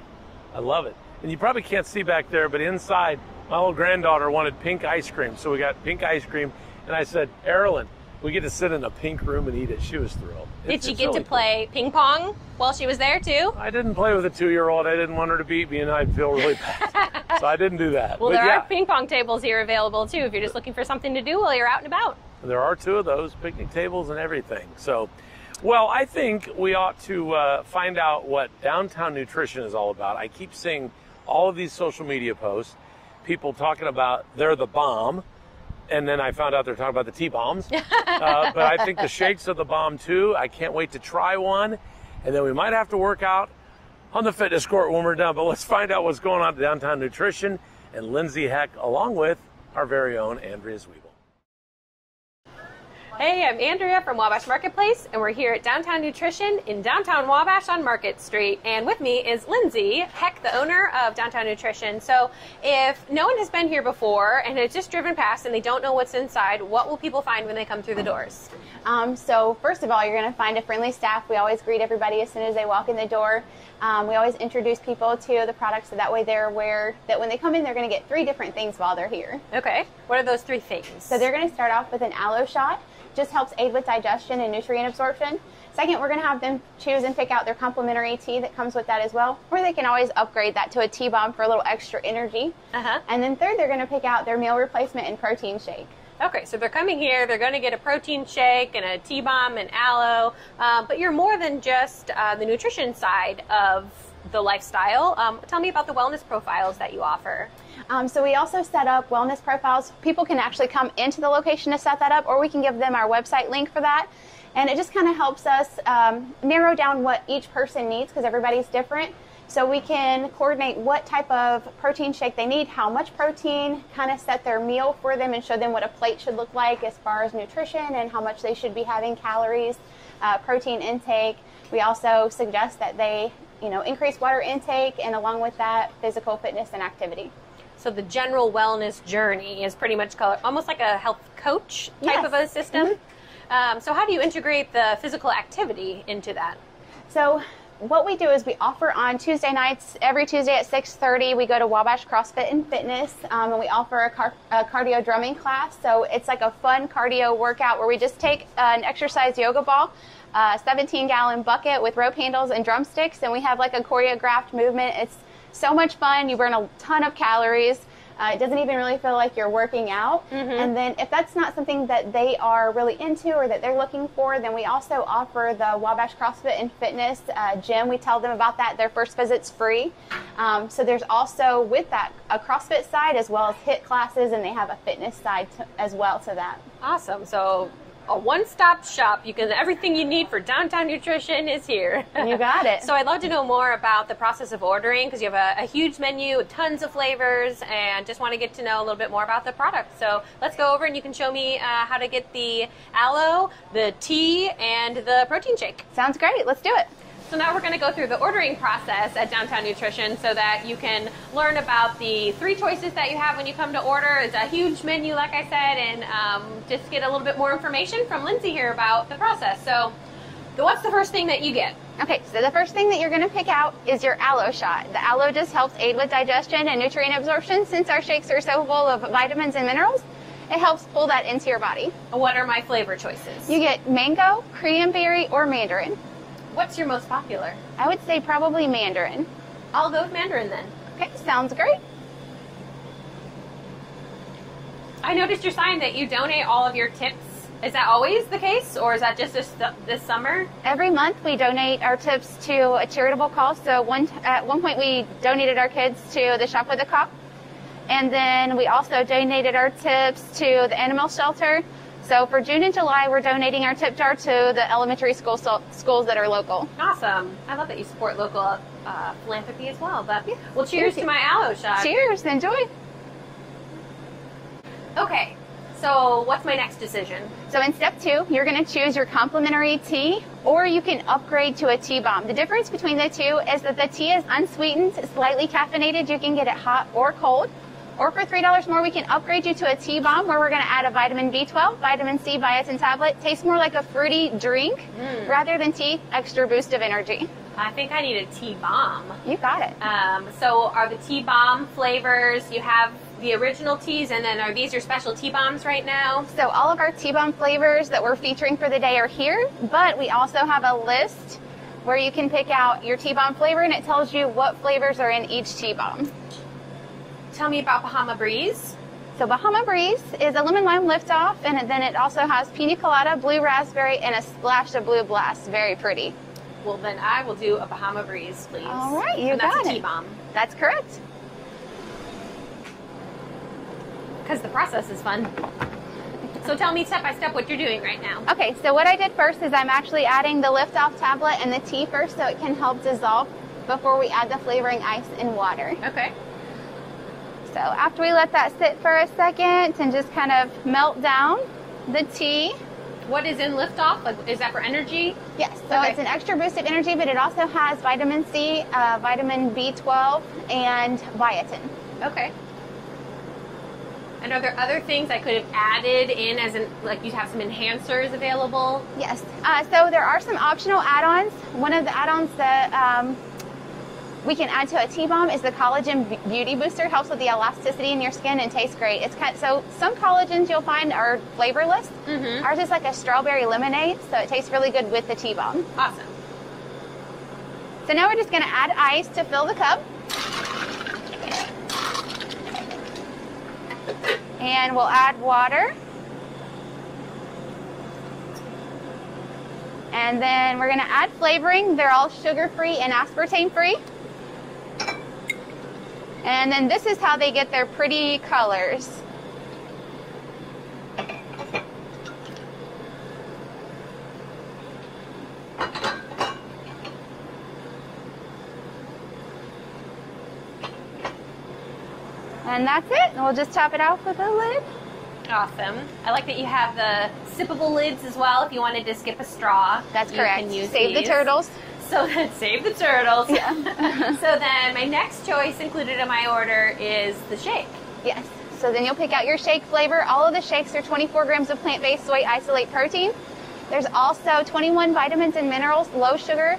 I love it. And you probably can't see back there, but inside, my little granddaughter wanted pink ice cream. So we got pink ice cream. And I said, Erilyn, we get to sit in a pink room and eat it. She was thrilled. Did she get to play ping pong while she was there too? I didn't play with a 2-year-old. I didn't want her to beat me and I'd feel really bad. So I didn't do that. Well, there are ping pong tables here available too if you're just looking for something to do while you're out and about. There are 2 of those, picnic tables and everything. So, well, I think we ought to find out what Downtown Nutrition is all about. I keep seeing all of these social media posts, people talking about they're the bomb. And then I found out they're talking about the T-bombs. But I think the shakes are the bomb too. I can't wait to try one. And then we might have to work out on the fitness court when we're done. But let's find out what's going on at Downtown Nutrition and Lindsay Heck, along with our very own Andrea Zwiebel. Hey, I'm Andrea from Wabash Marketplace, and we're here at Downtown Nutrition in downtown Wabash on Market Street. And with me is Lindsay Heck, the owner of Downtown Nutrition. So if no one has been here before and has just driven past and they don't know what's inside, what will people find when they come through the doors? So first of all, you're going to find a friendly staff. We always greet everybody as soon as they walk in the door. We always introduce people to the products so that way they're aware that when they come in, they're going to get 3 different things while they're here. Okay. What are those 3 things? So they're going to start off with an aloe shot. Just helps aid with digestion and nutrient absorption. Second, we're going to have them choose and pick out their complimentary tea that comes with that as well, or they can always upgrade that to a T-bomb for a little extra energy. And then third, they're going to pick out their meal replacement and protein shake. Okay, so they're coming here, they're going to get a protein shake and a T-bomb and aloe, but you're more than just the nutrition side of the lifestyle. Tell me about the wellness profiles that you offer. So we also set up wellness profiles. People can actually come into the location to set that up, or we can give them our website link for that. And it just kind of helps us narrow down what each person needs because everybody's different. So we can coordinate what type of protein shake they need, how much protein, kind of set their meal for them and show them what a plate should look like as far as nutrition and how much they should be having calories, protein intake. We also suggest that they, increase water intake and along with that, physical fitness and activity. So the general wellness journey is pretty much almost like a health coach type of a system. So how do you integrate the physical activity into that? So what we do is we offer on Tuesday nights, every Tuesday at 6:30, we go to Wabash CrossFit and Fitness, and we offer a cardio drumming class. So it's like a fun cardio workout where we just take an exercise yoga ball, a 17-gallon bucket with rope handles and drumsticks, and we have like a choreographed movement. It's so much fun. You burn a ton of calories. It doesn't even really feel like you're working out. And then if that's not something that they are really into or that they're looking for, then we also offer the Wabash CrossFit and Fitness gym. We tell them about that. Their first visit's free. So there's also with that a CrossFit side as well as HIIT classes, and they have a fitness side as well to that. Awesome. So a one-stop shop. Everything you need for Downtown Nutrition is here. You got it. So I'd love to know more about the process of ordering because you have a huge menu, tons of flavors, and just want to get to know a little bit more about the product. So let's go over and you can show me how to get the aloe, the tea, and the protein shake. Sounds great. Let's do it. So now we're going to go through the ordering process at Downtown Nutrition so that you can learn about the 3 choices that you have when you come to order. It's a huge menu, like I said, and just get a little bit more information from Lindsay here about the process. So what's the first thing that you get? Okay, so the first thing that you're going to pick out is your aloe shot. The aloe just helps aid with digestion and nutrient absorption. Since our shakes are so full of vitamins and minerals, it helps pull that into your body. What are my flavor choices? You get mango, cranberry, or mandarin. What's your most popular? I would say probably mandarin. I'll go with mandarin then. Okay, sounds great. I noticed your sign that you donate all of your tips. Is that always the case, or is that just this summer? Every month we donate our tips to a charitable cause. So at one point we donated our kids to the Shop with a Cop. And then we also donated our tips to the animal shelter. So for June and July, we're donating our tip jar to the elementary schools that are local. Awesome. I love that you support local philanthropy as well. But well, cheers to my aloe shot. Cheers. Enjoy. Okay. So what's my next decision? So in step 2, you're going to choose your complimentary tea, or you can upgrade to a tea bomb. The difference between the two is that the tea is unsweetened, slightly caffeinated. You can get it hot or cold. Or for $3 more, we can upgrade you to a tea bomb, where we're going to add a vitamin B12, vitamin C biotin tablet. Tastes more like a fruity drink rather than tea. Extra boost of energy. I think I need a tea bomb. You got it. So are the tea bomb flavors, you have the original teas, and then are these your special tea bombs right now? So all of our tea bomb flavors that we're featuring for the day are here, but we also have a list where you can pick out your tea bomb flavor, and it tells you what flavors are in each tea bomb. Tell me about Bahama Breeze. So Bahama Breeze is a lemon lime liftoff, and then it also has pina colada, blue raspberry, and a splash of blue blast. Very pretty. Well, then I will do a Bahama Breeze, please. All right, you and got that's it. a tea bomb. That's correct. Because the process is fun. So tell me step by step what you're doing right now. Okay, so what I did first is I'm actually adding the liftoff tablet and the tea first, so it can help dissolve before we add the flavoring ice and water. Okay. So after we let that sit for a second and just kind of melt down the tea. What is in liftoff? Like, is that for energy? Yes, so it's an extra boost of energy, but it also has vitamin C, vitamin B12, and biotin. Okay. And are there other things I could have added in, as in, like, you have some enhancers available? Yes. So there are some optional add-ons. One of the add-ons that we can add to a tea bomb is the collagen beauty booster. Helps with the elasticity in your skin and tastes great. It's so some collagens you'll find are flavorless. Ours is like a strawberry lemonade, so it tastes really good with the tea bomb. Awesome. So now we're just going to add ice to fill the cup. And we'll add water. And then we're going to add flavoring. They're all sugar-free and aspartame-free. And then this is how they get their pretty colors. And that's it. And we'll just top it off with a lid. Awesome. I like that you have the sippable lids as well if you wanted to skip a straw. That's you correct. Can use Save these. the turtles. So save the turtles. Yeah. So then my next choice included in my order is the shake. Yes. So then you'll pick out your shake flavor. All of the shakes are 24 grams of plant-based soy isolate protein. There's also 21 vitamins and minerals, low sugar,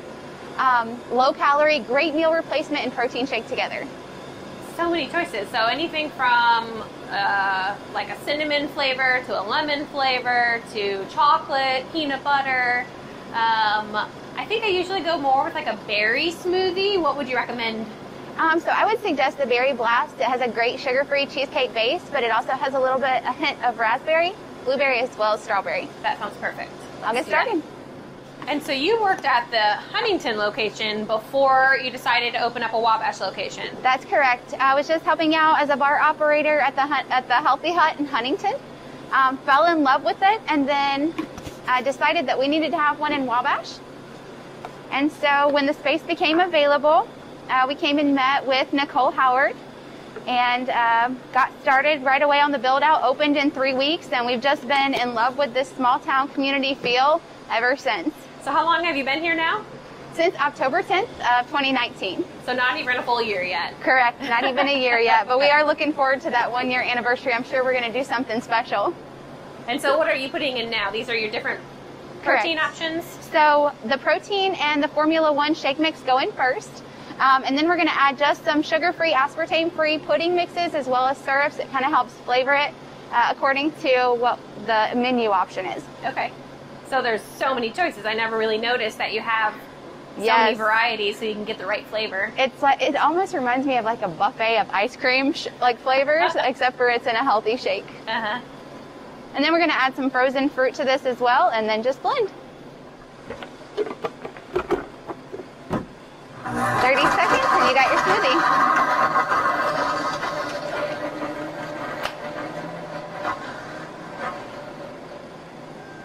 low calorie, great meal replacement, and protein shake together. So many choices. So anything from like a cinnamon flavor to a lemon flavor to chocolate, peanut butter. I think I usually go more with like a berry smoothie. What would you recommend? So I would suggest the Berry Blast. It has a great sugar-free cheesecake base, but it also has a hint of raspberry, blueberry, as well as strawberry. That sounds perfect. I'll get started. And so you worked at the Huntington location before you decided to open up a Wabash location. That's correct. I was just helping out as a bar operator at the Healthy Hut in Huntington. Fell in love with it, and then I decided that we needed to have one in Wabash. And so when the space became available, we came and met with Nicole Howard and got started right away on the build out. Opened in 3 weeks, and we've just been in love with this small town community feel ever since. So how long have you been here now? Since October 10th of 2019. So not even a full year yet. Correct, not even a year yet, but we are looking forward to that 1 year anniversary. I'm sure we're going to do something special. And so what are you putting in now? These are your different protein options? So the protein and the Formula One shake mix go in first. And then we're going to add just some sugar-free, aspartame-free pudding mixes as well as syrups. It kind of helps flavor it according to what the menu option is. Okay. So there's so many choices. I never really noticed that you have so many varieties so you can get the right flavor. It's like, it almost reminds me of like a buffet of ice cream like flavors, except for it's in a healthy shake. Uh-huh. And then we're going to add some frozen fruit to this as well, and then just blend. 30 seconds and you got your smoothie.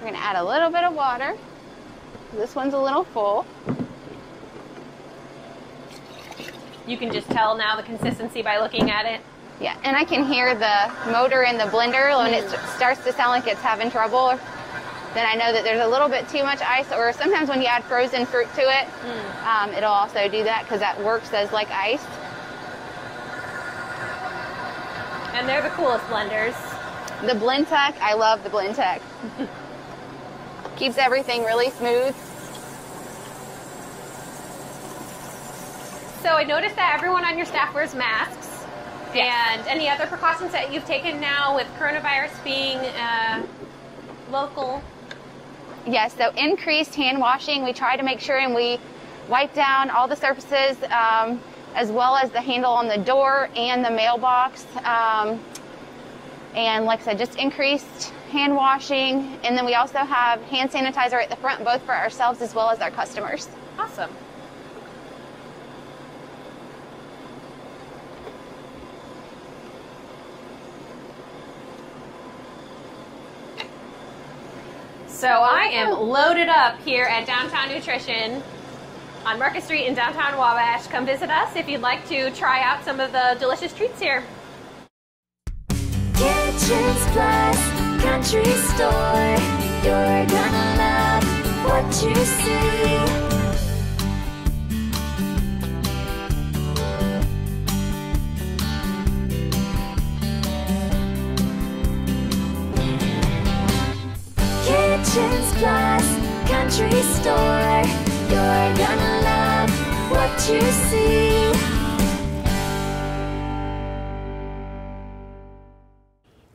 We're going to add a little bit of water. This one's a little full. You can just tell now the consistency by looking at it. Yeah, and I can hear the motor in the blender when it starts to sound like it's having trouble. Then I know that there's a little bit too much ice, or sometimes when you add frozen fruit to it, it'll also do that because that works as like ice. And they're the coolest blenders. The BlendTec, I love the BlendTec. Keeps everything really smooth. So I noticed that everyone on your staff wears masks. And any other precautions that you've taken now with coronavirus being local? Yes, so increased hand washing. We try to make sure and we wipe down all the surfaces as well as the handle on the door and the mailbox. And like I said, just increased hand washing. And then we also have hand sanitizer at the front, both for ourselves as well as our customers. Awesome. So I am loaded up here at Downtown Nutrition on Market Street in downtown Wabash. Come visit us if you'd like to try out some of the delicious treats here. Kitchens Plus Country Store. You're gonna love what you see. Kitchens Plus Country Store. You're gonna love what you see.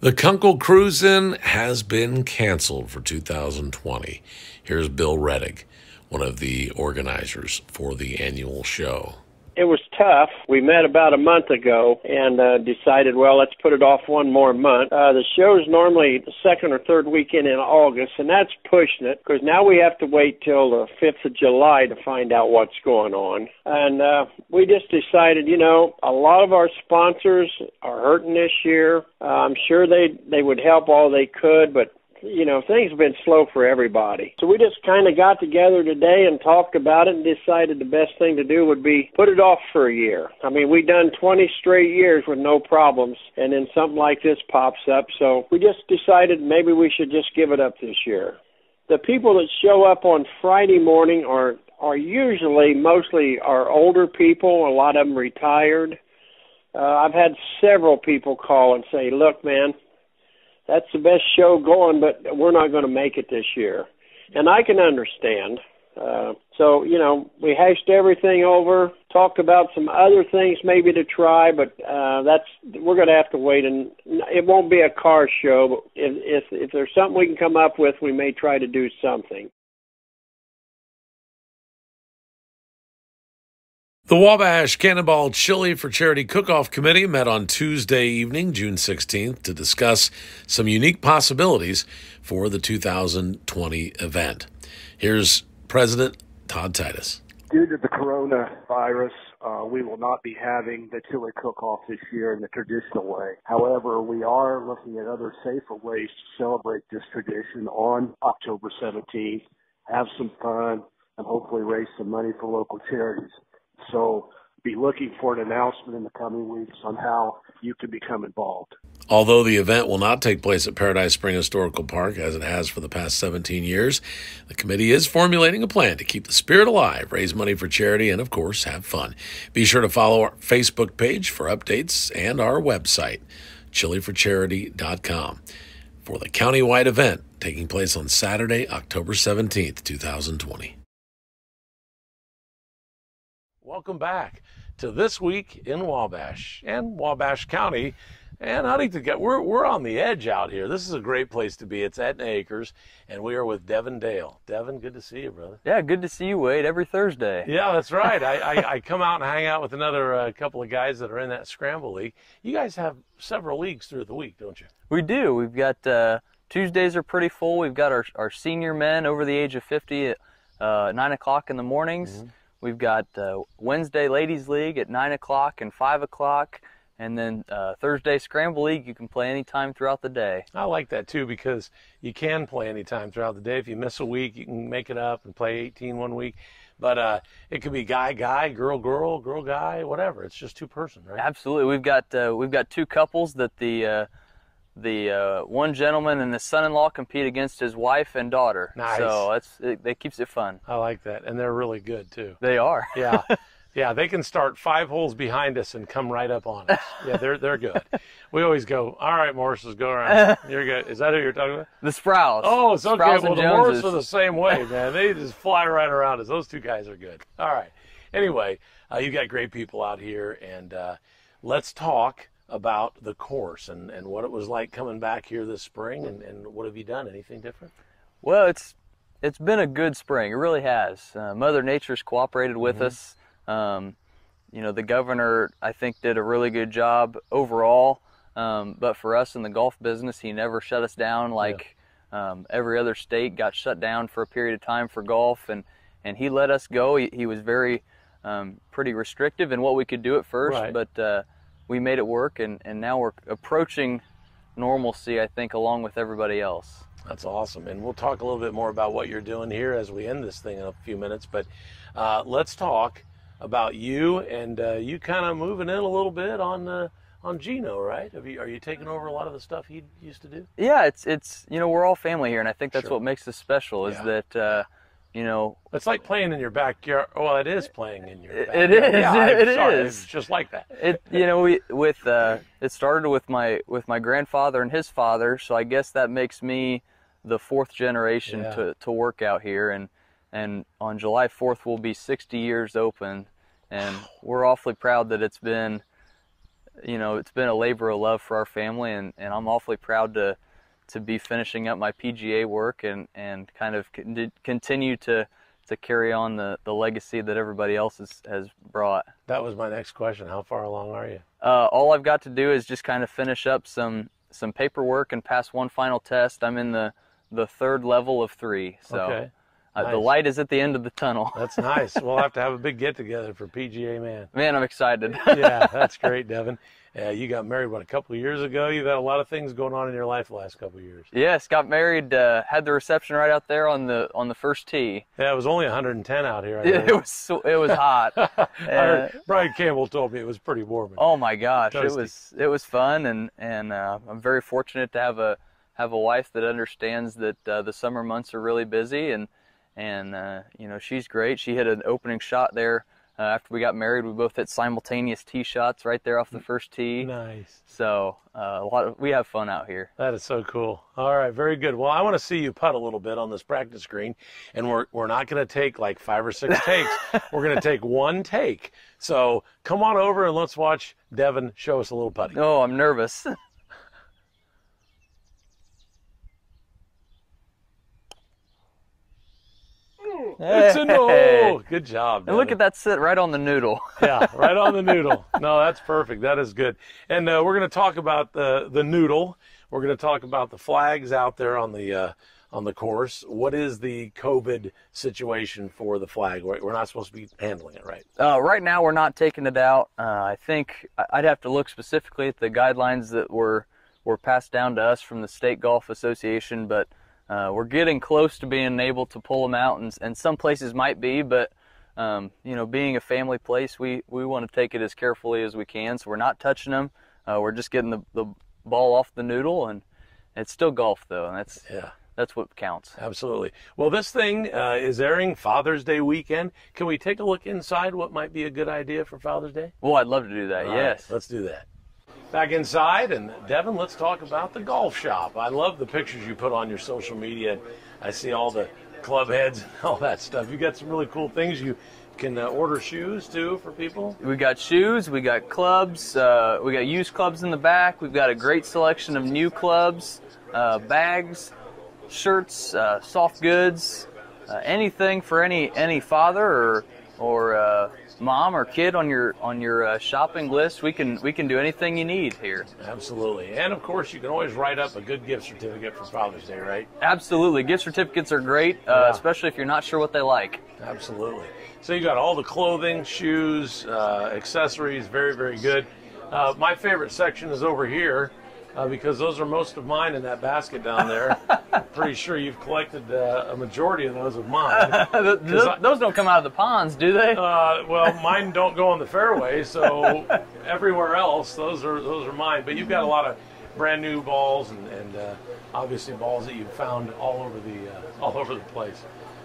The Kunkel Cruise-In has been canceled for 2020. Here's Bill Reddick, one of the organizers for the annual show. It was tough. We met about a month ago and decided, well, let's put it off one more month. The show's normally the second or third weekend in August, and that's pushing it because now we have to wait till the 5th of July to find out what's going on. And we just decided, you know, a lot of our sponsors are hurting this year. I'm sure they would help all they could, but you know, things have been slow for everybody. So we just kind of got together today and talked about it and decided the best thing to do would be put it off for a year. I mean, we've done 20 straight years with no problems, and then something like this pops up. So we just decided maybe we should just give it up this year. The people that show up on Friday morning are usually mostly our older people, a lot of them retired. I've had several people call and say, look, man, that's the best show going, but we're not going to make it this year. And I can understand. So, you know, we hashed everything over, talked about some other things maybe to try, but we're going to have to wait. And it won't be a car show, but if there's something we can come up with, we may try to do something. The Wabash Cannonball Chili for Charity Cook-Off Committee met on Tuesday evening, June 16th, to discuss some unique possibilities for the 2020 event. Here's President Todd Titus. Due to the coronavirus, we will not be having the chili cook-off this year in the traditional way. However, we are looking at other safer ways to celebrate this tradition on October 17th, have some fun, and hopefully raise some money for local charities. So be looking for an announcement in the coming weeks on how you can become involved. Although the event will not take place at Paradise Spring Historical Park as it has for the past 17 years, the committee is formulating a plan to keep the spirit alive, raise money for charity, and, of course, have fun. Be sure to follow our Facebook page for updates and our website, chiliforcharity.com, for the countywide event taking place on Saturday, October 17th, 2020. Welcome back to This Week in Wabash and Wabash County and Huntington. We're on the edge out here. This is a great place to be. It's Etna Acres, and we are with Devin Dale. Devin, good to see you, brother. Yeah, good to see you, Wade, every Thursday. Yeah, that's right. I come out and hang out with another couple of guys that are in that Scramble League. You guys have several leagues through the week, don't you? We do. We've got Tuesdays are pretty full. We've got our senior men over the age of 50 at 9 o'clock in the mornings. Mm-hmm. We've got Wednesday Ladies League at 9 o'clock and 5 o'clock. And then Thursday Scramble League, you can play anytime throughout the day. I like that too, because you can play anytime throughout the day. If you miss a week, you can make it up and play 18 one week. But it could be guy, girl, guy, whatever. It's just two-person, right? Absolutely. We've got two couples that the one gentleman and his son-in-law compete against his wife and daughter. Nice. So that keeps it fun. I like that, and they're really good too. They are. Yeah. Yeah, they can start 5 holes behind us and come right up on us. Yeah, they're good. We always go, all right, Morses, go around. You're good. Is that who you're talking about? The Sprouse. Oh, it's okay. Sprouse well, and the Joneses. Morses are the same way, man. They just fly right around us. Those two guys are good. All right. Anyway, you got great people out here, and let's talk about the course and what it was like coming back here this spring, and what have you done? Anything different? Well, it's been a good spring. It really has. Mother Nature's cooperated with us. The governor, I think, did a really good job overall. But for us in the golf business, he never shut us down like every other state got shut down for a period of time for golf. And he let us go. He was very pretty restrictive in what we could do at first. Right. But we made it work. And now we're approaching normalcy, I think, along with everybody else. That's awesome. And we'll talk a little bit more about what you're doing here as we end this thing in a few minutes. But let's talk about you and you kind of moving in a little bit on Gino, right? Are you taking over a lot of the stuff he used to do? Yeah, it's we're all family here, and I think that's Sure. what makes us special. Is that it's like playing in your backyard. Well, it is playing in your backyard. It is. Yeah, It sorry, is. It's just like that. It started with my grandfather and his father, so I guess that makes me the 4th generation to work out here, and on July 4th we'll be 60 years open, and we're awfully proud that it's been a labor of love for our family, and I'm awfully proud to be finishing up my PGA work and kind of continue to carry on the legacy that everybody else has brought. That was my next question. How far along are you? All I've got to do is just kind of finish up some paperwork and pass one final test. I'm in the 3rd level of 3, so Okay. Nice. The light is at the end of the tunnel. That's nice. We'll have to have a big get-together for PGA Man. Man, I'm excited. Yeah, that's great, Devin. You got married, a couple of years ago? You've had a lot of things going on in your life the last couple of years. Yes, got married, had the reception right out there on the first tee. Yeah, it was only 110 out here. It was hot. I heard Brian Campbell told me it was pretty warm. Oh my gosh, Toasty. it was fun, and I'm very fortunate to have a wife that understands that the summer months are really busy, and she's great. She hit an opening shot there after we got married. We both hit simultaneous tee shots right there off the first tee. Nice. So we have fun out here. That is so cool. All right, very good. Well, I want to see you putt a little bit on this practice green, and we're not going to take like 5 or 6 takes. We're going to take one take. So come on over and let's watch Devin show us a little putting. Oh, I'm nervous. It's a no. Good job, Devin. And look at that sit right on the noodle. Yeah, right on the noodle. No, that's perfect. That is good. And we're going to talk about the noodle. We're going to talk about the flags out there on the course. What is the COVID situation for the flag? We're not supposed to be handling it, right? Right now, we're not taking it out. I think I'd have to look specifically at the guidelines that were passed down to us from the State Golf Association, but we're getting close to being able to pull them out, and some places might be, but being a family place, we want to take it as carefully as we can, so we're not touching them. We're just getting the ball off the noodle, and it's still golf, though, and that's what counts. Absolutely. Well, this thing is airing Father's Day weekend. Can we take a look inside what might be a good idea for Father's Day? Well, I'd love to do that, All yes. right, let's do that. Back inside, and Devin, let's talk about the golf shop. I love the pictures you put on your social media. I see all the club heads and all that stuff. You got some really cool things. You can order shoes too for people. We got shoes, we got clubs, we got used clubs in the back. We've got a great selection of new clubs, bags, shirts, soft goods, anything for any father or mom or kid on your shopping list. We can do anything you need here. Absolutely. And of course, you can always write up a good gift certificate for Father's Day, right? Absolutely. Gift certificates are great, especially if you're not sure what they like. Absolutely. So you got all the clothing, shoes, accessories, very, very good. My favorite section is over here because those are most of mine in that basket down there. I'm pretty sure you've collected a majority of those of mine. Those don't come out of the ponds, do they? Well, mine don't go on the fairway, so everywhere else, those are mine. But you've got a lot of brand new balls and obviously balls that you've found all over the place.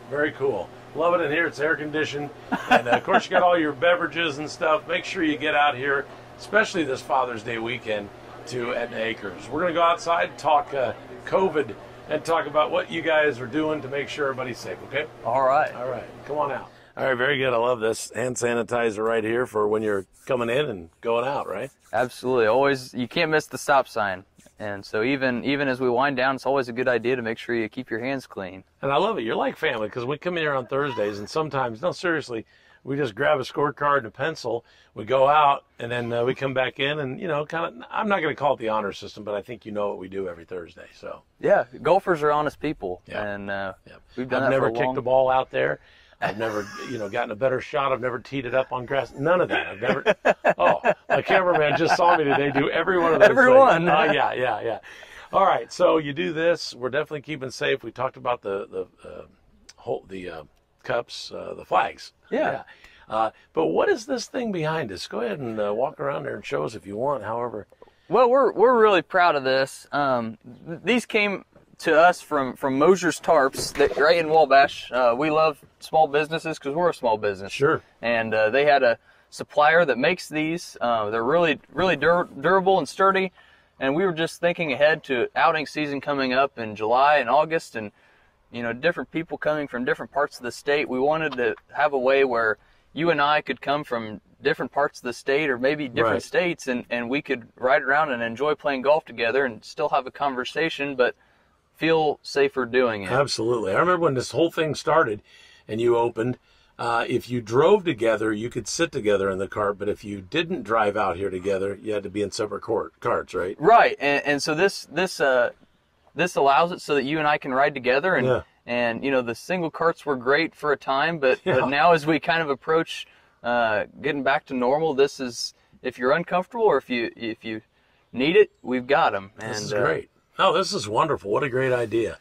Very cool. Love it in here. It's air conditioned, and of course you got all your beverages and stuff. Make sure you get out here, especially this Father's Day weekend, to Etna Acres. We're going to go outside, talk COVID, and talk about what you guys are doing to make sure everybody's safe, okay? All right. All right. Come on out. All right, very good. I love this hand sanitizer right here for when you're coming in and going out, right? Absolutely. Always, you can't miss the stop sign. And so even as we wind down, it's always a good idea to make sure you keep your hands clean. And I love it. You're like family because we come in here on Thursdays, and sometimes, no, seriously, we just grab a scorecard and a pencil, we go out, and then we come back in and, kind of, I'm not going to call it the honor system, but I think you know what we do every Thursday. So yeah, golfers are honest people. Yeah. And we've done I've that never for a long... kicked the ball out there. I've never, gotten a better shot. I've never teed it up on grass. None of that. I've never. Oh, my cameraman just saw me today do every one of those Every things. one. Yeah. All right, so you do this. We're definitely keeping safe. We talked about the cups, the flags. Yeah. But what is this thing behind us? Go ahead and walk around there and show us if you want. However. Well, we're really proud of this. These came to us from Mosier's Tarps, right in Wabash. We love small businesses because we're a small business. Sure. And they had a supplier that makes these. They're really durable and sturdy. And we were just thinking ahead to outing season coming up in July and August, and different people coming from different parts of the state. We wanted to have a way where you and I could come from different parts of the state or maybe different states, and we could ride around and enjoy playing golf together and still have a conversation, but feel safer doing it. Absolutely. I remember when this whole thing started and you opened, if you drove together, you could sit together in the cart, but if you didn't drive out here together, you had to be in separate carts, right? Right. And so this allows it so that you and I can ride together, and the single carts were great for a time, but now as we kind of approach getting back to normal, this is, if you're uncomfortable or if you need it, we've got them. And this is great. Oh, this is wonderful. What a great idea.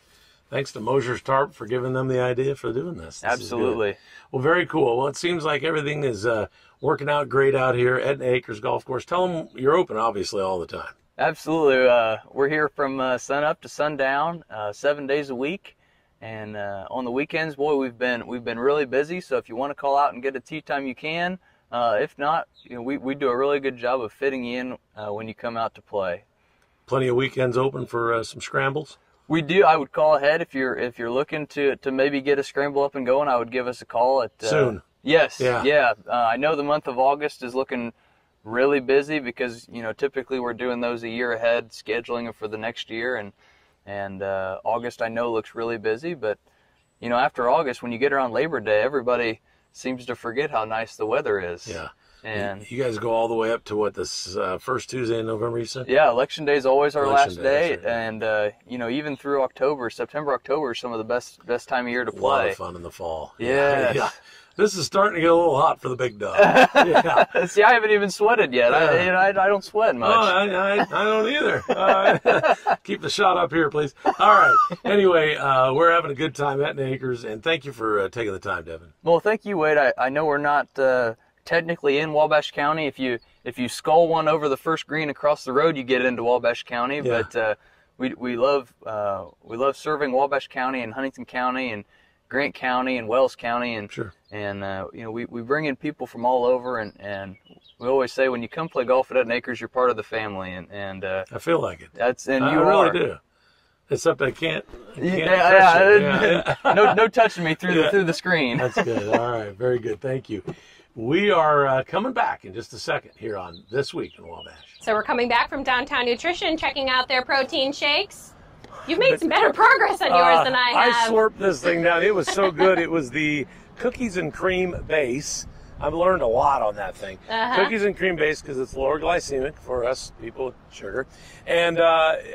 Thanks to Mosier's Tarp for giving them the idea for doing this. Absolutely. Well, very cool. Well, it seems like everything is working out great out here at Etna Acres Golf Course. Tell them you're open, obviously, all the time. Absolutely. We're here from sun up to sundown, 7 days a week. And on the weekends, boy, we've been really busy. So if you want to call out and get a tee time, you can. If not, we do a really good job of fitting you in when you come out to play. Plenty of weekends open for some scrambles. We do. I would call ahead if you're looking to maybe get a scramble up and going. I would give us a call at soon. Yes. Yeah. I know the month of August is looking really busy because typically we're doing those a year ahead, scheduling them for the next year, and August I know looks really busy. But after August, when you get around Labor Day, everybody seems to forget how nice the weather is. Yeah. And you guys go all the way up to what, this first Tuesday in November, you said? Yeah, Election Day is always our last day, right. And even through September, October is some of the best time of year to play. A lot of fun in the fall. Yes. Yeah. This is starting to get a little hot for the big dog. Yeah. See, I haven't even sweated yet. I don't sweat much. Oh, I don't either. Keep the shot up here, please. All right. Anyway, we're having a good time at Etna Acres, and thank you for taking the time, Devin. Well, thank you, Wade. I know we're not technically in Wabash County. If you scull one over the first green across the road, you get into Wabash County. Yeah. But we love serving Wabash County and Huntington County and Grant County and Wells County, and sure. And we bring in people from all over, and we always say when you come play golf at Etna Acres, you're part of the family, and I feel like it. You really do. Except I can't no touching me through the screen. That's good. All right, very good. Thank you. We are coming back in just a second here on This Week in Wabash. So we're coming back from Downtown Nutrition, checking out their protein shakes. You've made some better progress on yours than I have. I slurped this thing down. It was so good. It was the cookies and cream base. I've learned a lot on that thing. Cookies and cream base because it's lower glycemic for us people with sugar. And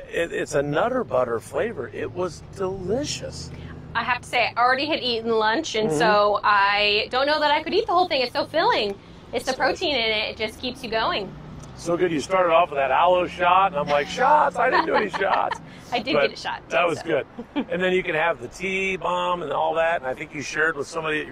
it's a Nutter Butter flavor. It was delicious. I have to say, I already had eaten lunch, and so I don't know that I could eat the whole thing. It's so filling. It's the protein in it. It just keeps you going. so good. You started off with that aloe shot, and I'm like, shots? I didn't do any shots. I did But get a shot. That was good. And then you can have the tea bomb and all that. And I think you shared with somebody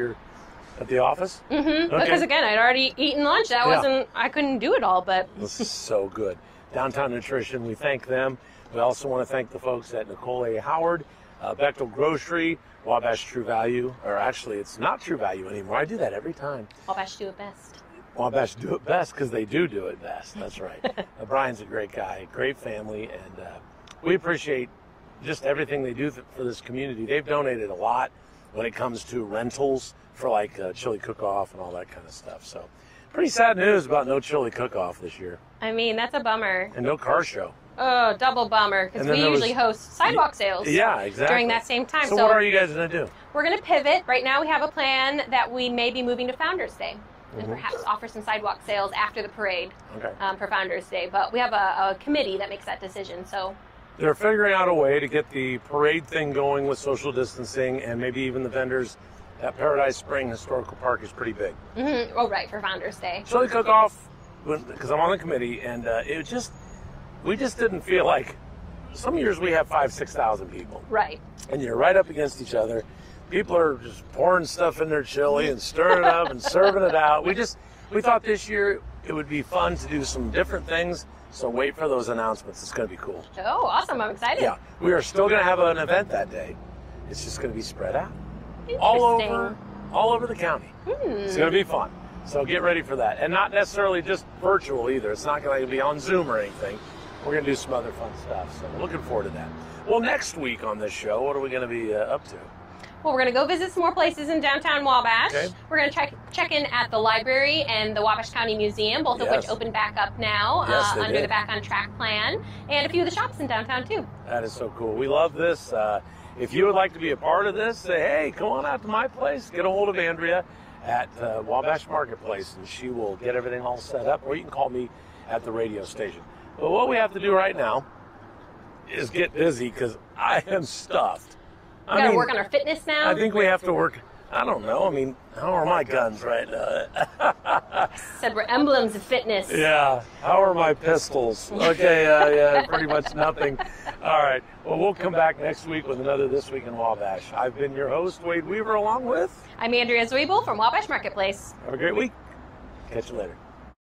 at the office. Mm-hmm. Okay. Because again, I'd already eaten lunch. I couldn't do it all, but. This is so good. Downtown Nutrition, we thank them. We also want to thank the folks at Nicole A. Howard, Bechtel Grocery, Wabash True Value, or actually it's not True Value anymore. I do that every time. Wabash do it best. Wabash do it best because they do it best. That's right. Brian's a great guy, great family, and we appreciate just everything they do for this community. They've donated a lot when it comes to rentals for like chili cook-off and all that kind of stuff. So pretty sad news about no chili cook-off this year. I mean, that's a bummer. And no car show. Oh, double bummer, because we usually host sidewalk sales during that same time. So what are you guys going to do? We're going to pivot. Right now we have a plan that we may be moving to Founders Day and perhaps offer some sidewalk sales after the parade for Founders Day. But we have a committee that makes that decision. So they're figuring out a way to get the parade thing going with social distancing and maybe even the vendors. That Paradise Spring Historical Park is pretty big. Mm-hmm. Oh, right, for Founders Day. Chili cook-off, because I'm on the committee, and we just didn't feel like, some years we have 5,000-6,000 people. Right. And you're right up against each other. People are just pouring stuff in their chili and stirring it up and serving it out. We thought this year it would be fun to do some different things, so wait for those announcements. It's going to be cool. Oh, awesome. I'm excited. Yeah, we are still going to have an event that day. It's just going to be spread out. All over the county. It's going to be fun. So get ready for that. And not necessarily just virtual either. It's not going to be on Zoom or anything. We're going to do some other fun stuff. So looking forward to that. Well, next week on this show, what are we going to be up to? Well, we're going to go visit some more places in downtown Wabash. Okay. We're going to check in at the library and the Wabash County Museum, both of which open back up now under the Back on Track plan, and a few of the shops in downtown too. That is so cool. We love this. If you would like to be a part of this, say, hey, come on out to my place. Get a hold of Andrea at Wabash Marketplace, and she will get everything all set up, or you can call me at the radio station. But what we have to do right now is get busy because I am stuffed. We got to work on our fitness now. I think we have to work. I don't know. I mean, how are my guns right now? Said we're emblems of fitness. Yeah. How are my pistols? Okay. Yeah. Pretty much nothing. All right. Well, we'll come back next week with another This Week in Wabash. I've been your host, Wade Weaver, along with... I'm Andrea Zwiebel from Wabash Marketplace. Have a great week. Catch you later.